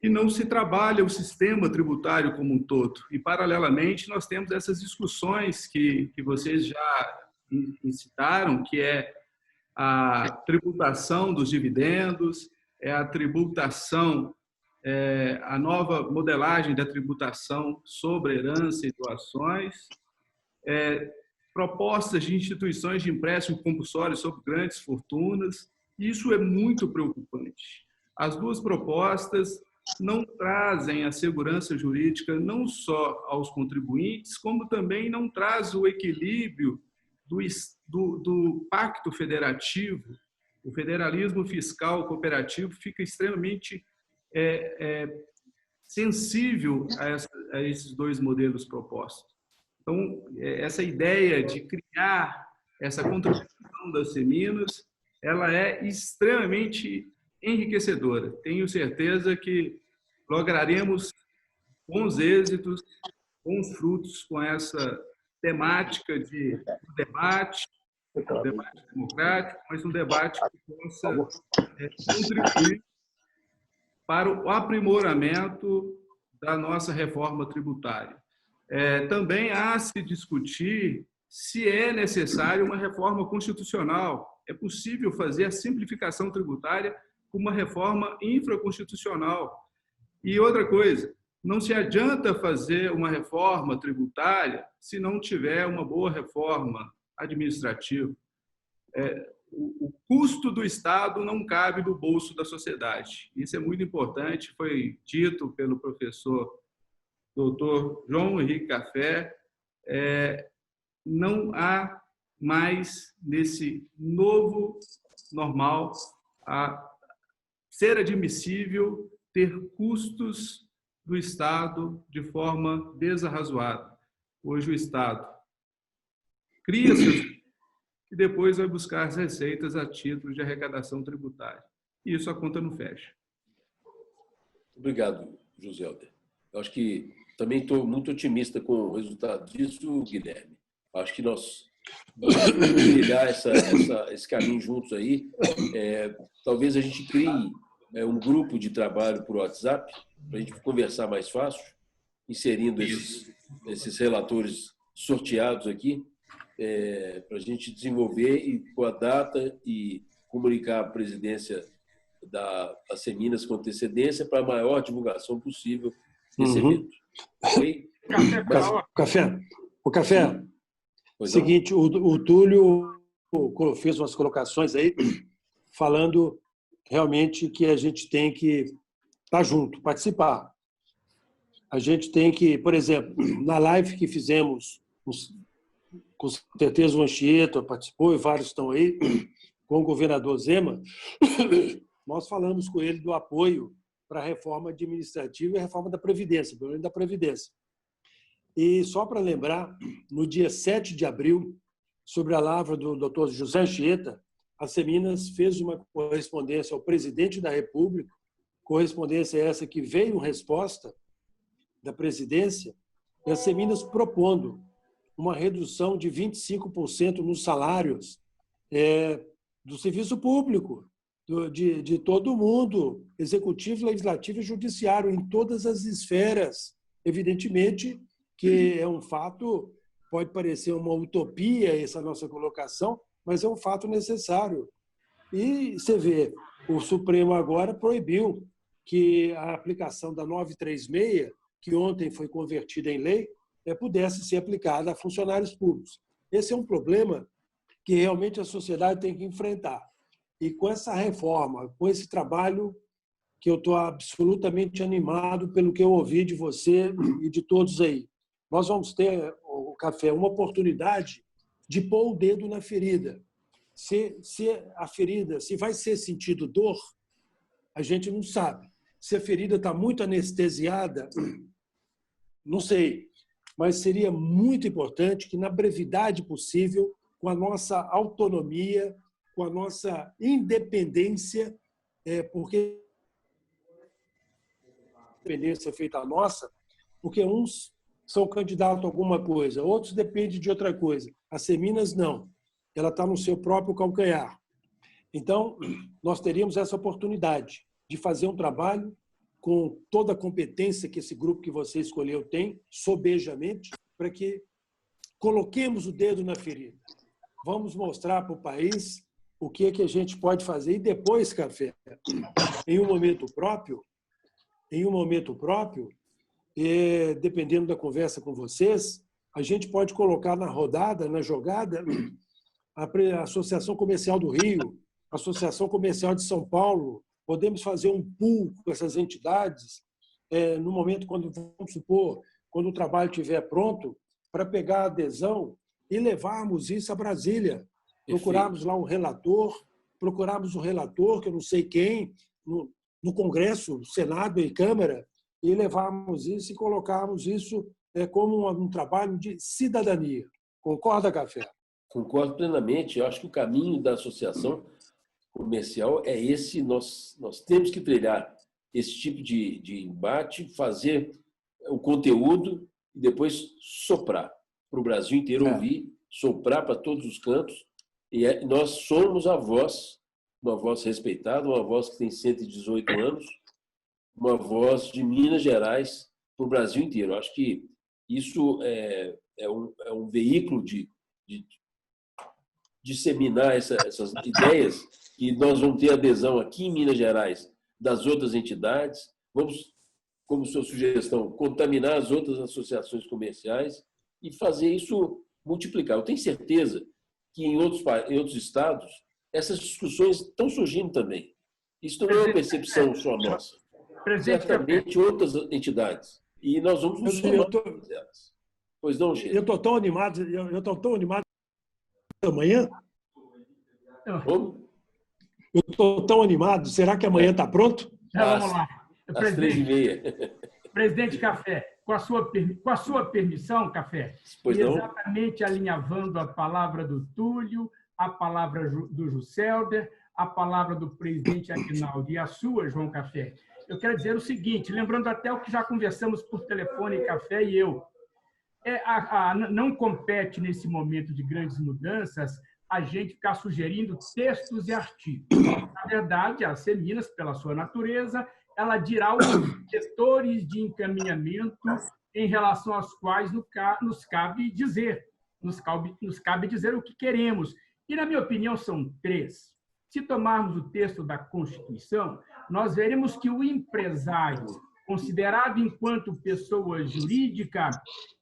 e não se trabalha o sistema tributário como um todo. E, paralelamente, nós temos essas discussões que vocês já incitaram, que é a tributação dos dividendos, a tributação, a nova modelagem da tributação sobre herança e doações, propostas de instituições de empréstimo compulsório sobre grandes fortunas. Isso é muito preocupante. As duas propostas não trazem a segurança jurídica não só aos contribuintes, como também não traz o equilíbrio do pacto federativo. O federalismo fiscal cooperativo fica extremamente sensível a esses dois modelos propostos. Então, essa ideia de criar essa contribuição das Seminas, ela é extremamente enriquecedora. Tenho certeza que lograremos bons êxitos, bons frutos com essa temática de debate democrático, mas um debate que possa contribuir para o aprimoramento da nossa reforma tributária. Também há se discutir se é necessário uma reforma constitucional. É possível fazer a simplificação tributária com uma reforma infraconstitucional. E outra coisa, não se adianta fazer uma reforma tributária se não tiver uma boa reforma administrativa. O custo do Estado não cabe no bolso da sociedade. Isso é muito importante, foi dito pelo professor doutor João Henrique Café. Não há mais, nesse novo normal, a ser admissível ter custos do Estado de forma desarrazoada. Hoje o Estado cria seus e depois vai buscar as receitas a título de arrecadação tributária. E isso a conta não fecha. Obrigado, José Helder. Eu acho que também estou muito otimista com o resultado disso, Guilherme. Acho que nós vamos trilhar esse caminho juntos aí. Talvez a gente crie um grupo de trabalho por WhatsApp para a gente conversar mais fácil, inserindo esses relatores sorteados aqui, para a gente desenvolver e com a data e comunicar à presidência da Seminas com antecedência para a maior divulgação possível desse evento. Okay? O Café. Seguinte, o Túlio fez umas colocações aí falando realmente que a gente tem que estar junto, participar. A gente tem que, por exemplo, na live que fizemos, com certeza o Anchieta participou e vários estão aí, com o governador Zema, nós falamos com ele do apoio para a reforma administrativa e a reforma da Previdência, pelo menos da Previdência. E só para lembrar, no dia 7 de abril, sobre a lavra do Dr. José Anchieta, a Seminas fez uma correspondência ao presidente da República, correspondência essa que veio em resposta da presidência, e a Seminas propondo uma redução de 25% nos salários do serviço público, de todo mundo, executivo, legislativo e judiciário, em todas as esferas. Evidentemente que é um fato, pode parecer uma utopia essa nossa colocação, mas é um fato necessário. E você vê, o Supremo agora proibiu que a aplicação da 936, que ontem foi convertida em lei, pudesse ser aplicada a funcionários públicos. Esse é um problema que realmente a sociedade tem que enfrentar. E com essa reforma, com esse trabalho, que eu estou absolutamente animado pelo que eu ouvi de você e de todos aí, nós vamos ter, o Café, uma oportunidade de pôr o dedo na ferida. Se a ferida, se vai ser sentido dor, a gente não sabe. Se a ferida está muito anestesiada, não sei. Mas seria muito importante que, na brevidade possível, com a nossa autonomia, com a nossa independência, porque a independência é feita a nossa, porque uns são candidatos a alguma coisa, outros dependem de outra coisa. A Seminas, não. Ela está no seu próprio calcanhar. Então, nós teríamos essa oportunidade de fazer um trabalho com toda a competência que esse grupo que você escolheu tem, sobejamente, para que coloquemos o dedo na ferida. Vamos mostrar para o país o que é que a gente pode fazer. E depois, Café, em um momento próprio, dependendo da conversa com vocês, a gente pode colocar na rodada, na jogada, a Associação Comercial do Rio, a Associação Comercial de São Paulo. Podemos fazer um pool com essas entidades no momento, vamos supor, quando o trabalho estiver pronto, para pegar a adesão e levarmos isso a Brasília. Procurarmos lá um relator, que eu não sei quem, no Congresso, Senado e Câmara, e levarmos isso e colocarmos isso como um trabalho de cidadania. Concorda, Café? Concordo plenamente. Eu acho que o caminho da associação comercial é esse. Nós temos que trilhar esse tipo de embate, fazer o conteúdo e depois soprar para o Brasil inteiro ouvir, soprar para todos os cantos. E nós somos a voz, uma voz respeitada, uma voz que tem 118 anos, uma voz de Minas Gerais para o Brasil inteiro. Eu acho que isso é um veículo de disseminar essas ideias, e nós vamos ter adesão aqui em Minas Gerais das outras entidades. Vamos, como sua sugestão, contaminar as outras associações comerciais e fazer isso multiplicar. Eu tenho certeza que em outros estados essas discussões estão surgindo também. Isso não é uma percepção só nossa. Certamente outras entidades. E nós vamos nos somar delas. Pois não, Gê? Eu estou tão animado amanhã. Como? Eu estou tão animado. Será que amanhã está pronto? Vamos lá. Às 3h30. Presidente Café, com a sua permissão, Café, pois não? Exatamente alinhavando a palavra do Túlio, a palavra do Juscelder, a palavra do presidente Aguinaldo e a sua, João Café, eu quero dizer o seguinte, lembrando até o que já conversamos por telefone, Café e eu, não compete, nesse momento de grandes mudanças, a gente ficar sugerindo textos e artigos. Na verdade, a Seminas, pela sua natureza, ela dirá os setores de encaminhamento em relação aos quais nos cabe dizer o que queremos. E, na minha opinião, são 3. Se tomarmos o texto da Constituição, nós veremos que o empresário, considerado enquanto pessoa jurídica,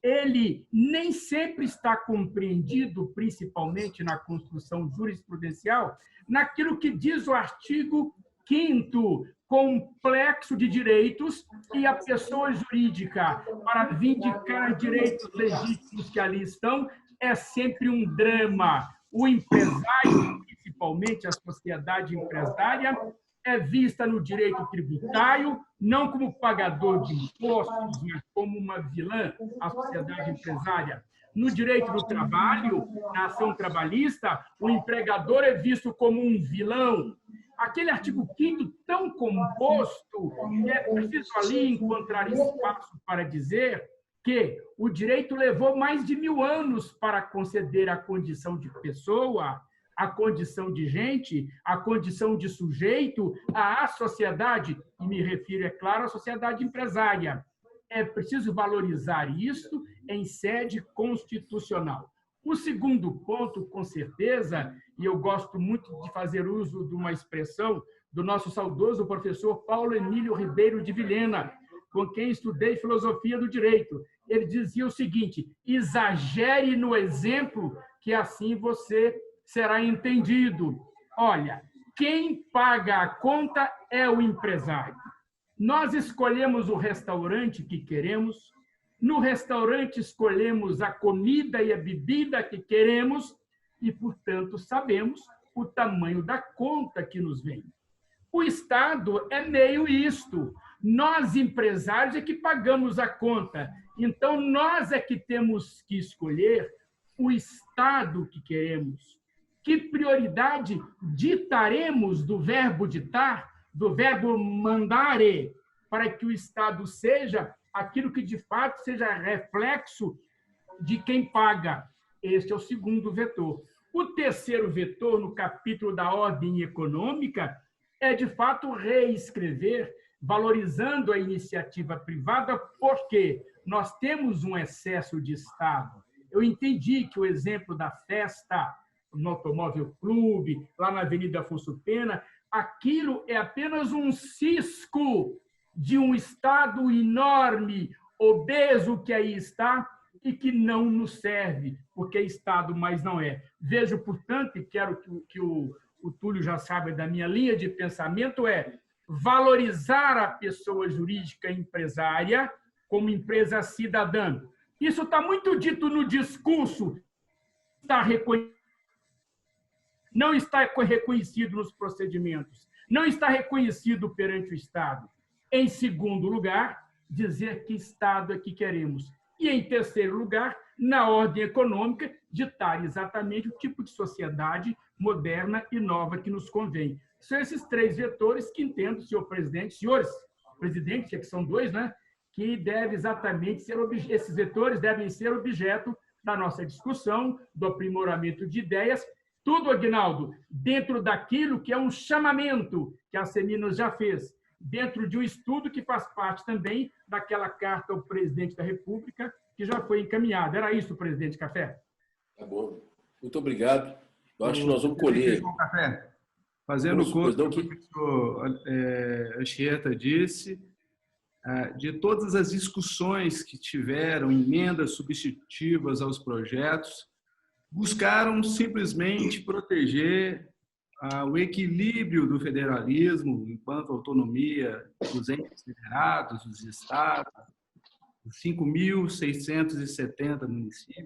ele nem sempre está compreendido, principalmente na construção jurisprudencial, naquilo que diz o artigo 5º, complexo de direitos, e a pessoa jurídica, para vindicar direitos legítimos que ali estão, é sempre um drama. O empresário, principalmente a sociedade empresária, é vista no direito tributário não como pagador de impostos, mas como uma vilã, a sociedade empresária. No direito do trabalho, na ação trabalhista, o empregador é visto como um vilão. Aquele artigo 5º tão composto, é preciso ali encontrar espaço para dizer que o direito levou mais de 1000 anos para conceder a condição de pessoa, a condição de gente, a condição de sujeito à sociedade, e me refiro, é claro, à sociedade empresária. É preciso valorizar isso em sede constitucional. O segundo ponto, com certeza, e eu gosto muito de fazer uso de uma expressão do nosso saudoso professor Paulo Emílio Ribeiro de Vilhena, com quem estudei filosofia do direito. Ele dizia o seguinte: exagere no exemplo, que assim você será entendido. Olha, quem paga a conta é o empresário. Nós escolhemos o restaurante que queremos, no restaurante escolhemos a comida e a bebida que queremos e, portanto, sabemos o tamanho da conta que nos vem. O Estado é meio isto. Nós, empresários, é que pagamos a conta. Então, nós é que temos que escolher o Estado que queremos. Que prioridade ditaremos do verbo ditar, do verbo mandare, para que o Estado seja aquilo que, de fato, seja reflexo de quem paga. Este é o segundo vetor. O terceiro vetor, no capítulo da ordem econômica, é, de fato, reescrever, valorizando a iniciativa privada, porque nós temos um excesso de Estado. Eu entendi que o exemplo da festa no Automóvel Clube, lá na Avenida Afonso Pena, aquilo é apenas um cisco de um Estado enorme, obeso que aí está e que não nos serve, porque é Estado, mas não é. Vejo, portanto, e quero que o Túlio já sabe da minha linha de pensamento, é valorizar a pessoa jurídica empresária como empresa cidadã. Isso está muito dito no discurso, não está reconhecido nos procedimentos, não está reconhecido perante o Estado. Em segundo lugar, dizer que Estado é que queremos. E, em terceiro lugar, na ordem econômica, ditar exatamente o tipo de sociedade moderna e nova que nos convém. São esses três vetores que entendo, senhor presidente, senhores presidentes, que são dois, né, que deve exatamente ser esses vetores devem ser objeto da nossa discussão, do aprimoramento de ideias. Tudo, Aguinaldo, dentro daquilo que é um chamamento que a Seminas já fez, dentro de um estudo que faz parte também daquela carta ao presidente da República, que já foi encaminhada. Era isso, presidente Café? Tá bom. Muito obrigado. Eu acho que nós vamos colher. Fazendo conta do que o professor Anchieta disse, de todas as discussões que tiveram, emendas substitutivas aos projetos, buscaram simplesmente proteger o equilíbrio do federalismo enquanto autonomia dos entes federados, dos estados, dos 5.670 municípios,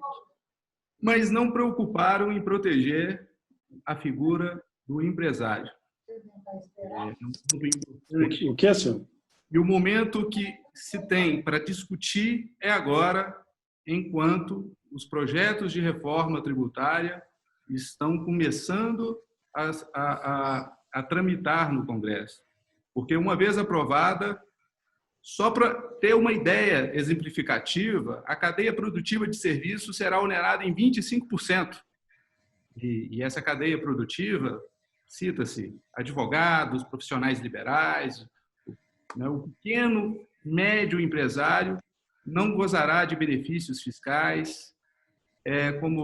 mas não preocuparam em proteger a figura do empresário. O que é, senhor? E o momento que se tem para discutir é agora, enquanto os projetos de reforma tributária estão começando a tramitar no Congresso. Porque, uma vez aprovada, só para ter uma ideia exemplificativa, a cadeia produtiva de serviços será onerada em 25%. E essa cadeia produtiva, cita-se advogados, profissionais liberais, o pequeno, médio empresário não gozará de benefícios fiscais, como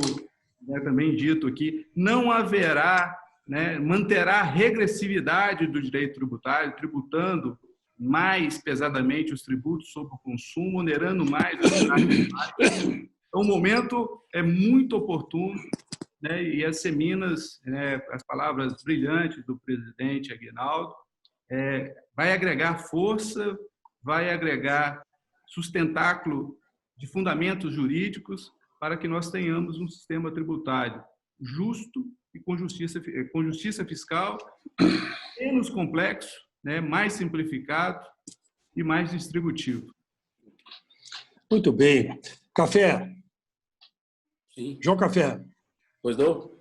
também dito aqui, não haverá, manterá a regressividade do direito tributário, tributando mais pesadamente os tributos sobre o consumo, onerando mais os salários. Então, o momento é muito oportuno, e as seminas, as palavras brilhantes do presidente Aguinaldo, vai agregar força, vai agregar sustentáculo de fundamentos jurídicos para que nós tenhamos um sistema tributário justo e com justiça fiscal menos complexo, né, mais simplificado e mais distributivo. Muito bem. Café. Sim. João Café. Pois não?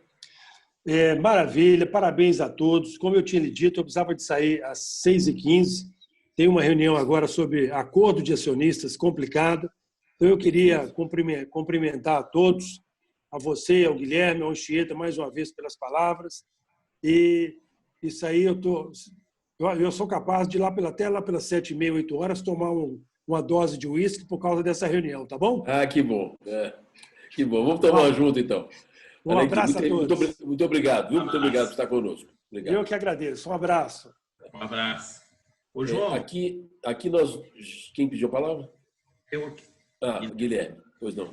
Maravilha, parabéns a todos. Como eu tinha lhe dito, eu precisava de sair às 6h15. Tem uma reunião agora sobre acordo de acionistas complicada. Então, eu queria cumprimentar a todos, a você, ao Guilherme, ao Anchieta, mais uma vez pelas palavras. E isso aí eu sou capaz de ir até lá pelas 7h30, 8h, tomar uma dose de uísque por causa dessa reunião, tá bom? Ah, que bom. Que bom. Vamos tomar junto, então. Um abraço a todos. Muito obrigado, viu? Muito obrigado por estar conosco. Obrigado. Eu que agradeço. Um abraço. Um abraço. Ô, João. Aqui nós... Quem pediu a palavra? Eu aqui. Guilherme. Pois não.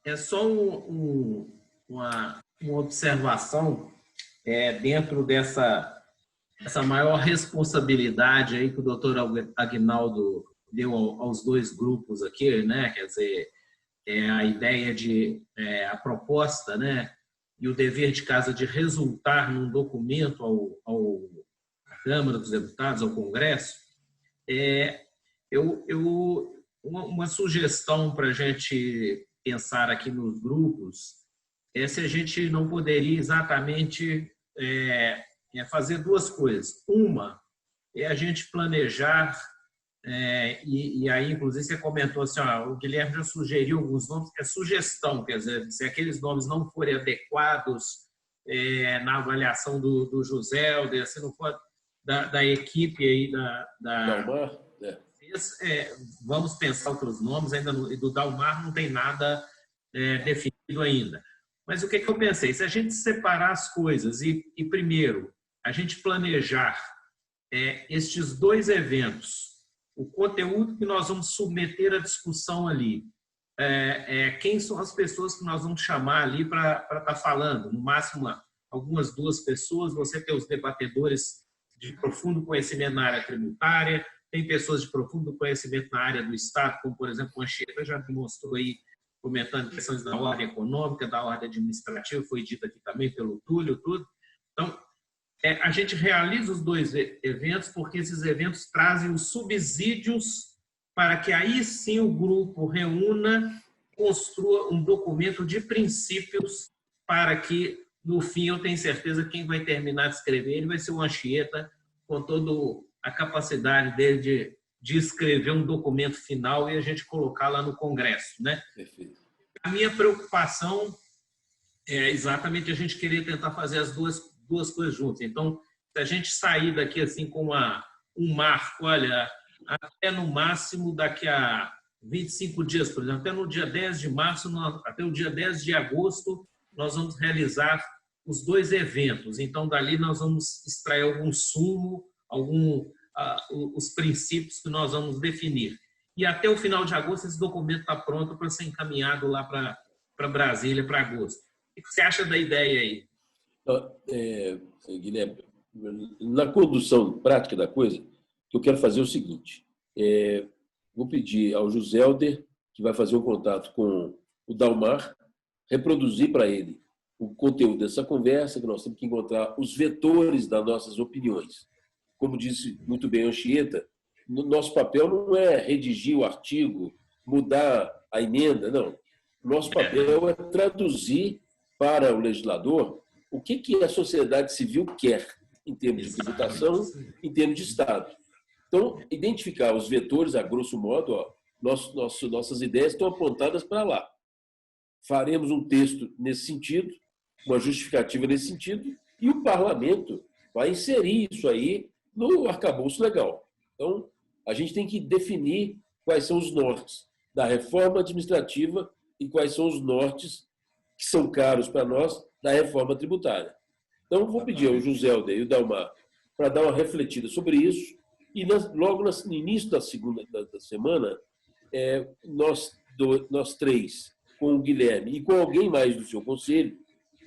É só uma observação dentro dessa maior responsabilidade aí que o doutor Aguinaldo deu aos dois grupos aqui, né? Quer dizer, a ideia a proposta, né? E o dever de casa de resultar num documento à Câmara dos Deputados, ao Congresso. Uma sugestão para a gente pensar aqui nos grupos se a gente não poderia exatamente fazer duas coisas. Uma é a gente planejar, e aí, inclusive, você comentou assim, o Guilherme já sugeriu alguns nomes, sugestão, quer dizer, se aqueles nomes não forem adequados na avaliação do José, se não for da equipe aí Dalmar, vamos pensar outros nomes, ainda e do Dalmar não tem nada definido ainda. Mas o que eu pensei? Se a gente separar as coisas e primeiro, a gente planejar estes dois eventos, o conteúdo que nós vamos submeter à discussão ali, quem são as pessoas que nós vamos chamar ali para estar falando, no máximo algumas 2 pessoas, você tem os debatedores de profundo conhecimento na área tributária, tem pessoas de profundo conhecimento na área do Estado, como, por exemplo, o Anchieta já demonstrou aí, comentando questões da ordem econômica, da ordem administrativa, foi dito aqui também pelo Túlio, tudo. Então, a gente realiza os 2 eventos porque esses eventos trazem os subsídios para que aí sim o grupo reúna, construa um documento de princípios para que, no fim, eu tenho certeza que quem vai terminar de escrever ele vai ser o Anchieta, com toda a capacidade dele de escrever um documento final e a gente colocar lá no Congresso, né? Perfeito. A minha preocupação é exatamente a gente querer tentar fazer as duas coisas juntas. Então, se a gente sair daqui assim com um marco, olha, até no máximo daqui a 25 dias, por exemplo, até no dia 10 de março, até o dia 10 de agosto, nós vamos realizar os 2 eventos. Então, dali nós vamos extrair algum sumo, os princípios que nós vamos definir. E até o final de agosto, esse documento está pronto para ser encaminhado lá para Brasília, para agosto. O que você acha da ideia aí? Guilherme, na condução prática da coisa, eu quero fazer o seguinte. Vou pedir ao Joselder, que vai fazer um contato com o Dalmar, reproduzir para ele o conteúdo dessa conversa, que nós temos que encontrar os vetores das nossas opiniões. Como disse muito bem a Anchieta, nosso papel não é redigir o artigo, mudar a emenda, não. Nosso papel é traduzir para o legislador o que a sociedade civil quer em termos de tributação, em termos de Estado. Então, identificar os vetores, a grosso modo, nossas ideias estão apontadas para lá. Faremos um texto nesse sentido, uma justificativa nesse sentido, e o parlamento vai inserir isso aí no arcabouço legal. Então, a gente tem que definir quais são os nortes da reforma administrativa e quais são os nortes que são caros para nós da reforma tributária. Então, vou pedir ao Joselder e ao Dalmar para dar uma refletida sobre isso e logo no início da segunda da semana, nós 3, com o Guilherme e com alguém mais do seu conselho,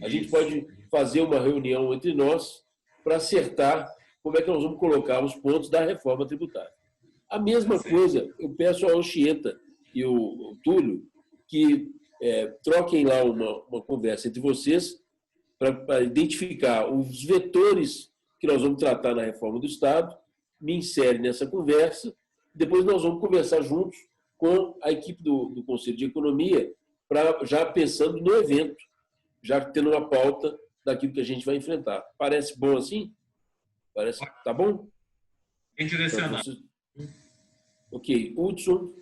a gente pode fazer uma reunião entre nós para acertar como é que nós vamos colocar os pontos da reforma tributária. A mesma coisa, eu peço ao Anchieta e o Túlio que troquem lá uma conversa entre vocês para identificar os vetores que nós vamos tratar na reforma do Estado, me insere nessa conversa, depois nós vamos conversar juntos com a equipe do Conselho de Economia, já pensando no evento, já tendo uma pauta daquilo que a gente vai enfrentar. Parece bom assim? Parece, tá bom? Bem direcionado. Então, ok. Hudson,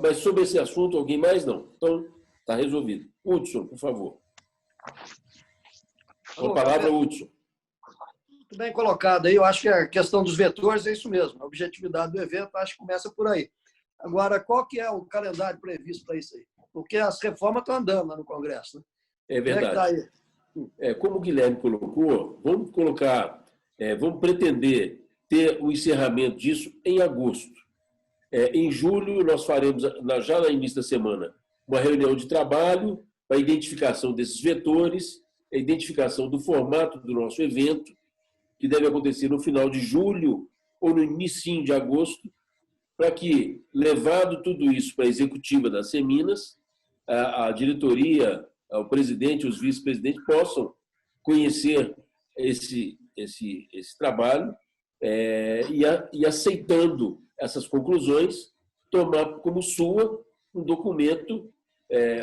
mas sobre esse assunto, alguém mais? Não. Então, está resolvido. Hudson, por favor. Com a palavra, Hudson. Muito bem colocado aí. Eu acho que a questão dos vetores é isso mesmo. A objetividade do evento, acho que começa por aí. Agora, qual que é o calendário previsto para isso aí? Porque as reformas estão andando lá no Congresso, né? É verdade. Como o Guilherme colocou, vamos pretender ter o encerramento disso em agosto. Em julho, nós faremos, já no início da semana, uma reunião de trabalho para a identificação desses vetores, a identificação do formato do nosso evento, que deve acontecer no final de julho ou no início de agosto, para que, levado tudo isso para a executiva das Seminas, a diretoria, o presidente e os vice-presidentes possam conhecer esse trabalho e, aceitando essas conclusões, tomar como sua um documento,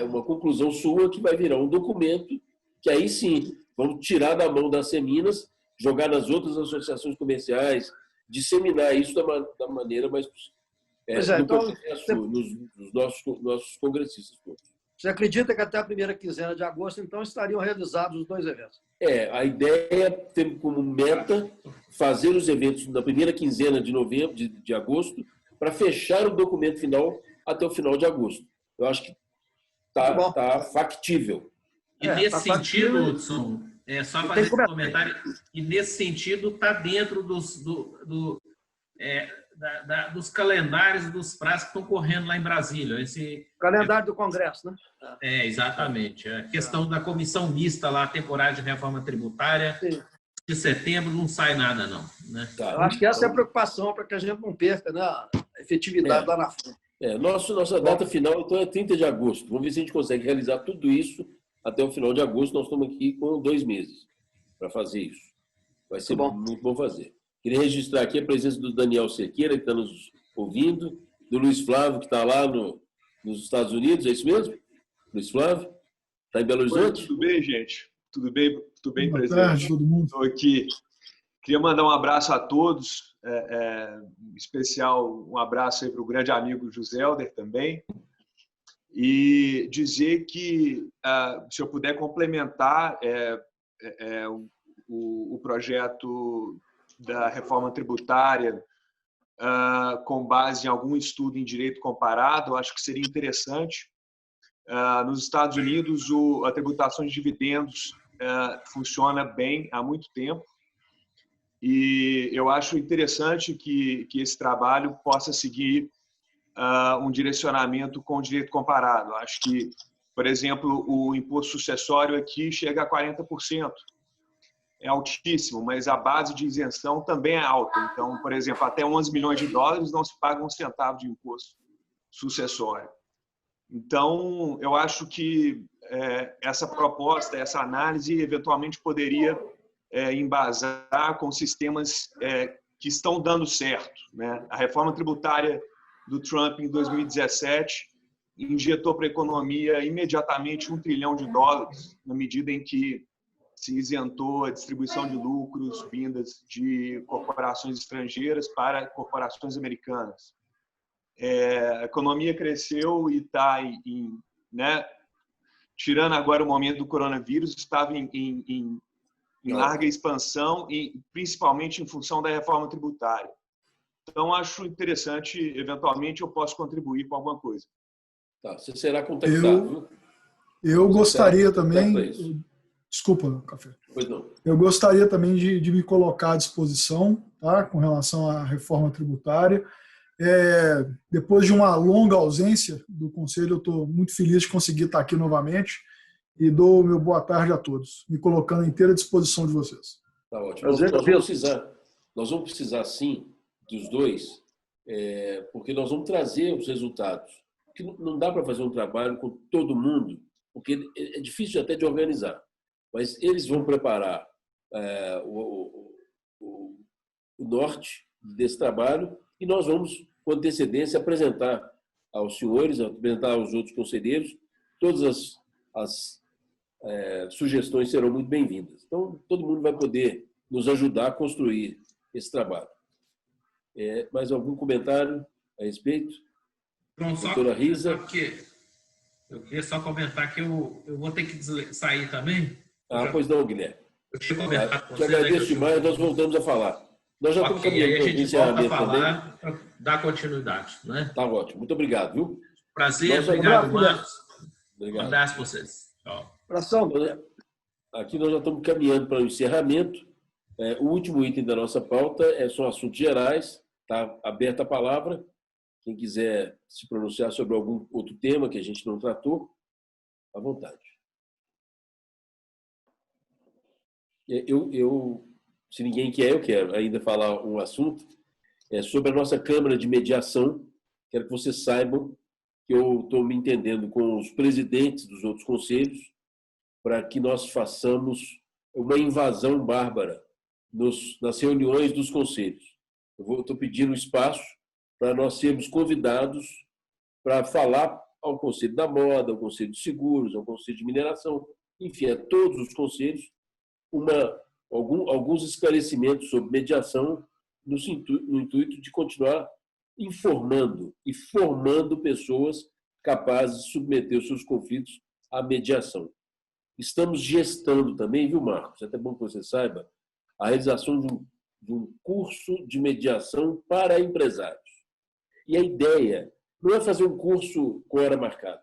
uma conclusão sua que vai virar um documento que aí sim vamos tirar da mão das Seminas, jogar nas outras associações comerciais, disseminar isso da maneira mais possível. Nos nossos congressistas todos. Você acredita que até a primeira quinzena de agosto, então, estariam realizados os 2 eventos? A ideia tem como meta fazer os eventos na primeira quinzena de novembro, de agosto, para fechar o documento final até o final de agosto. Eu acho que está factível. E nesse sentido, Hudson, só fazer esse comentário, e nesse sentido está dentro dos calendários dos prazos que estão correndo lá em Brasília. Calendário do Congresso, né? Exatamente. A questão da comissão mista lá, temporária de reforma tributária, sim. De setembro não sai nada, não. Né? Eu acho que essa é a preocupação, para que a gente não perca, né, a efetividade lá na frente. Nossa data final, então, é 30 de agosto. Vamos ver se a gente consegue realizar tudo isso até o final de agosto. Nós estamos aqui com 2 meses para fazer isso. Vai ser muito bom fazer. Queria registrar aqui a presença do Daniel Cerqueira, que está nos ouvindo, do Luiz Flávio, que está lá nos Estados Unidos, é isso mesmo? Luiz Flávio? Está em Belo Horizonte? Tudo bem, gente? Tudo bem Boa presente? Tarde, todo mundo. Estou aqui. Queria mandar um abraço a todos, em especial um abraço aí para o grande amigo José Helder também, e dizer que, se eu puder complementar o projeto da reforma tributária com base em algum estudo em direito comparado, eu acho que seria interessante. Nos Estados Unidos, a tributação de dividendos funciona bem há muito tempo, e eu acho interessante que esse trabalho possa seguir um direcionamento com o direito comparado. Acho que, por exemplo, o imposto sucessório aqui chega a 40%. É altíssimo, mas a base de isenção também é alta. Então, por exemplo, até 11 milhões de dólares não se paga um centavo de imposto sucessório. Então, eu acho que essa proposta, essa análise, eventualmente poderia embasar com sistemas que estão dando certo, né? A reforma tributária do Trump em 2017 injetou para a economia imediatamente $1 trilhão, na medida em que se isentou a distribuição de lucros vindas de corporações estrangeiras para corporações americanas. A economia cresceu e está, tirando agora o momento do coronavírus, estava em larga expansão, e principalmente em função da reforma tributária. Então, acho interessante, eventualmente, eu posso contribuir com alguma coisa. Tá, você será contactado. Eu gostaria também... Desculpa, Café. Pois não. Eu gostaria também de me colocar à disposição, tá, com relação à reforma tributária. Depois de uma longa ausência do Conselho, eu estou muito feliz de conseguir estar aqui novamente e dou meu boa tarde a todos, me colocando à inteira disposição de vocês. Tá ótimo. Nós vamos precisar, sim, dos dois, porque nós vamos trazer os resultados. Porque não dá para fazer um trabalho com todo mundo, porque é difícil até de organizar. Mas eles vão preparar o norte desse trabalho e nós vamos, com antecedência, apresentar aos senhores, apresentar aos outros conselheiros, todas as sugestões serão muito bem-vindas. Então, todo mundo vai poder nos ajudar a construir esse trabalho. Mais algum comentário a respeito? Doutora Risa? Eu queria só comentar que eu vou ter que sair também. Pois não, Guilherme. Eu tinha comentado com te agradeço demais, nós voltamos a falar. Nós já estamos caminhando para o encerramento também. Para dar continuidade. Né? Tá ótimo. Muito obrigado, viu? Prazer, obrigado, Marcos. Obrigado. Um abraço para vocês. Tchau. Aqui nós já estamos caminhando para o encerramento. O último item da nossa pauta são assuntos gerais. Está aberta a palavra. Quem quiser se pronunciar sobre algum outro tema que a gente não tratou, à vontade. Se ninguém quer, eu quero ainda falar um assunto sobre a nossa Câmara de Mediação. Quero que vocês saibam que eu estou me entendendo com os presidentes dos outros conselhos para que nós façamos uma invasão bárbara nas reuniões dos conselhos. Estou pedindo espaço para nós sermos convidados para falar ao Conselho da Moda, ao Conselho de Seguros, ao Conselho de Mineração, enfim, a todos os conselhos, alguns esclarecimentos sobre mediação no intuito de continuar informando e formando pessoas capazes de submeter os seus conflitos à mediação. Estamos gestando também, viu, Marcos? É até bom que você saiba, a realização de um curso de mediação para empresários. E a ideia não é fazer um curso com hora marcada,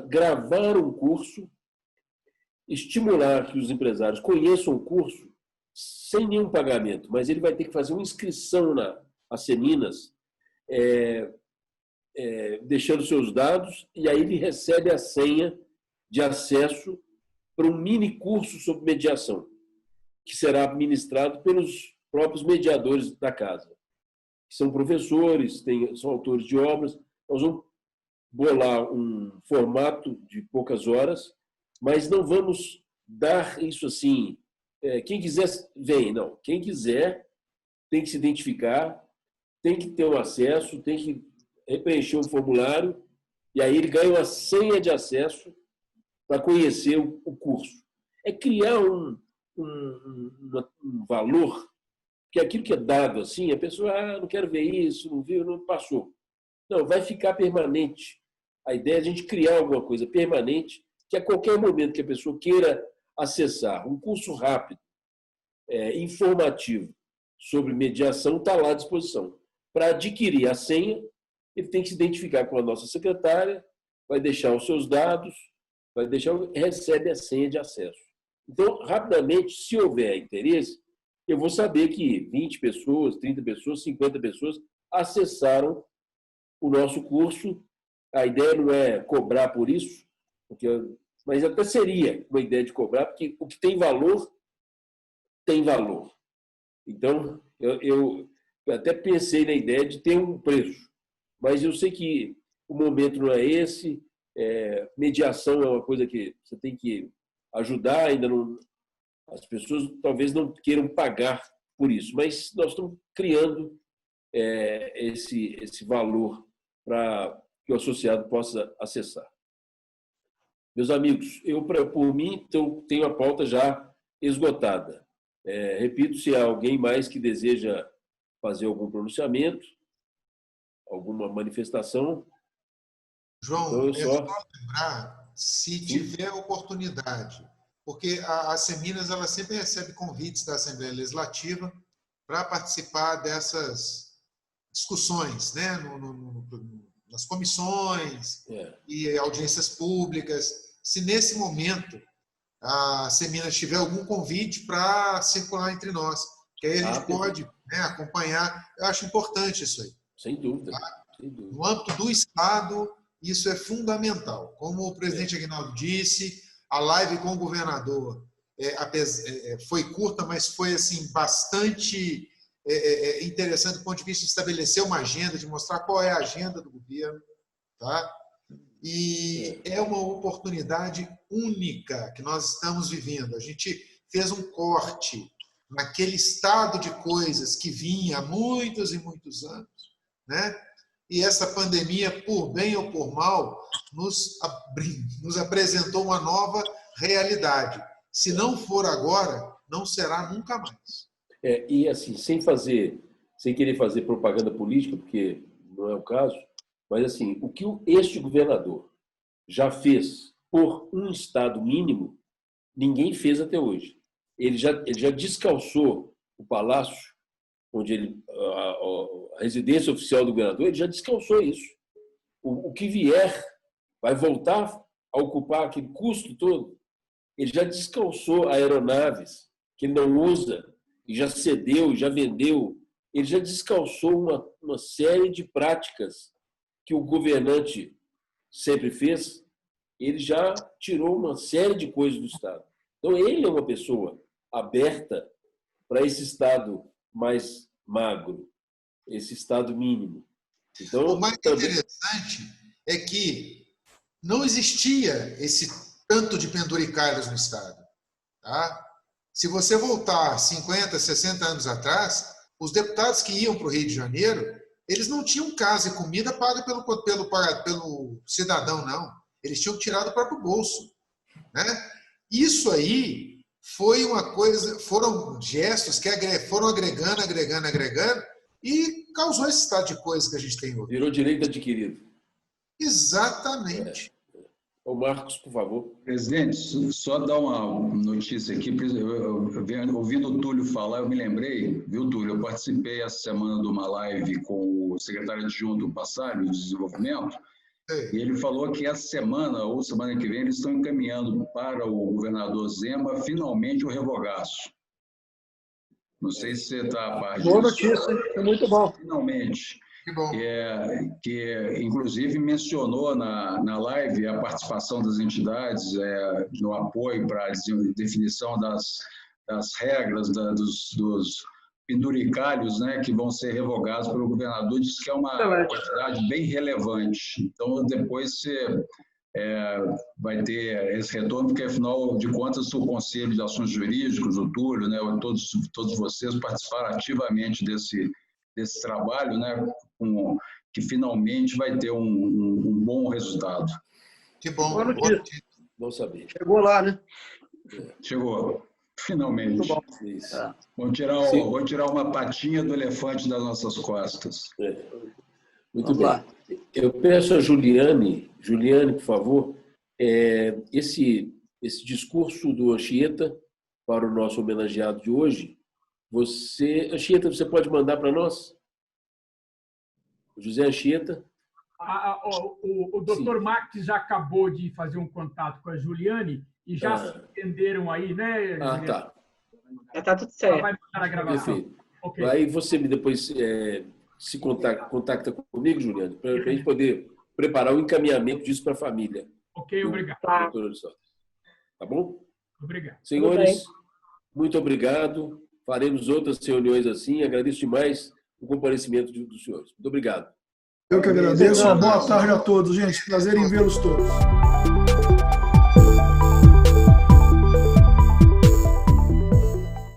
gravar um curso, estimular que os empresários conheçam o curso sem nenhum pagamento, mas ele vai ter que fazer uma inscrição na Seminas, deixando seus dados, e aí ele recebe a senha de acesso para um mini curso sobre mediação, que será ministrado pelos próprios mediadores da casa, que são professores, são autores de obras. Nós vamos bolar um formato de poucas horas, mas não vamos dar isso assim, quem quiser vem, não. Quem quiser tem que se identificar, tem que ter um acesso, tem que preencher um formulário, e aí ele ganha uma senha de acesso para conhecer o curso. É criar um valor, que aquilo que é dado assim, a pessoa, não quero ver isso, não viu, não passou. Não, vai ficar permanente. A ideia é a gente criar alguma coisa permanente, que a qualquer momento que a pessoa queira acessar um curso rápido, informativo, sobre mediação, está lá à disposição. Para adquirir a senha, ele tem que se identificar com a nossa secretária, vai deixar os seus dados, recebe a senha de acesso. Então, rapidamente, se houver interesse, eu vou saber que 20 pessoas, 30 pessoas, 50 pessoas acessaram o nosso curso. A ideia não é cobrar por isso, mas até seria uma ideia de cobrar, porque o que tem valor, tem valor. Então, eu até pensei na ideia de ter um preço, mas eu sei que o momento não é esse, mediação é uma coisa que você tem que ajudar, ainda não, as pessoas talvez não queiram pagar por isso, mas nós estamos criando esse valor para que o associado possa acessar. Meus amigos, por mim, tenho a pauta já esgotada. Repito, se há alguém mais que deseja fazer algum pronunciamento, alguma manifestação. João, só lembrar, se tiver oportunidade, porque a Seminas ela sempre recebe convites da Assembleia Legislativa para participar dessas discussões, né, nas comissões e audiências públicas. Se nesse momento a Seminas tiver algum convite para circular entre nós, que aí a gente pode acompanhar. Eu acho importante isso aí. Sem dúvida. Tá? Sem dúvida. No âmbito do Estado, isso é fundamental. Como o presidente Aguinaldo disse, a live com o governador foi curta, mas foi assim, bastante interessante do ponto de vista de estabelecer uma agenda, de mostrar qual é a agenda do governo. Tá? E é uma oportunidade única que nós estamos vivendo. A gente fez um corte naquele estado de coisas que vinha há muitos e muitos anos, né? E essa pandemia, por bem ou por mal, nos apresentou uma nova realidade. Se não for agora, não será nunca mais. E assim, sem querer fazer propaganda política, porque não é o caso, mas assim, o que este governador já fez por um estado mínimo, ninguém fez até hoje. Ele já descalçou o palácio, onde a residência oficial do governador, ele já descalçou isso. O que vier vai voltar a ocupar aquele custo todo. Ele já descalçou aeronaves que ele não usa, e já cedeu, já vendeu. Ele já descalçou uma série de práticas que o governante sempre fez. Ele já tirou uma série de coisas do Estado. Então, ele é uma pessoa aberta para esse Estado mais magro, esse Estado mínimo. Então, o mais interessante é que não existia esse tanto de penduricalhos no Estado. Tá? Se você voltar 50, 60 anos atrás, os deputados que iam para o Rio de Janeiro, eles não tinham casa e comida paga pelo cidadão, não. Eles tinham que tirar do próprio bolso. Né? Isso aí foi uma coisa, foram gestos que foram agregando, e causou esse estado de coisa que a gente tem hoje. Virou direito adquirido. Exatamente. Ô Marcos, por favor. Presidente, só dar uma notícia aqui. Ouvindo o Túlio falar, eu me lembrei, viu, Túlio? Eu participei essa semana de uma live com o secretário adjunto Passario, do Desenvolvimento, e ele falou que essa semana, ou semana que vem, eles estão encaminhando para o governador Zema, finalmente, o revogaço. Não sei se você está a par disso. Boa notícia, é muito bom. Finalmente. Que bom. Que inclusive mencionou na live a participação das entidades no apoio para a definição das regras, dos penduricalhos, né, que vão ser revogados pelo governador. Diz que é uma quantidade bem relevante. Então, depois você vai ter esse retorno, porque, afinal de contas, o Conselho de Assuntos Jurídicos, o Túlio, né, todos vocês participaram ativamente desse trabalho, né, que finalmente vai ter um bom resultado. Que bom. Boa notícia. Bom saber. Chegou lá, né? Chegou, finalmente. Muito bom. Isso. Vou tirar uma patinha do elefante das nossas costas. Muito bem. Eu peço a Juliane, por favor, esse discurso do Anchieta para o nosso homenageado de hoje. Anchieta, você pode mandar para nós? José Anchieta. O doutor Max já acabou de fazer um contato com a Juliane e já se entenderam aí, né, Juliane? Tá. Já está tudo certo. Ela vai mandar a gravação. Perfeito. Okay. Aí você depois se contacta comigo, Juliane, para a gente poder preparar o encaminhamento disso para a família. Ok, obrigado. Tá bom? Obrigado. Senhores, muito obrigado. Faremos outras reuniões assim. Agradeço demais o comparecimento dos senhores. Muito obrigado. Eu que agradeço. Uma boa tarde a todos, gente. Prazer em vê-los todos.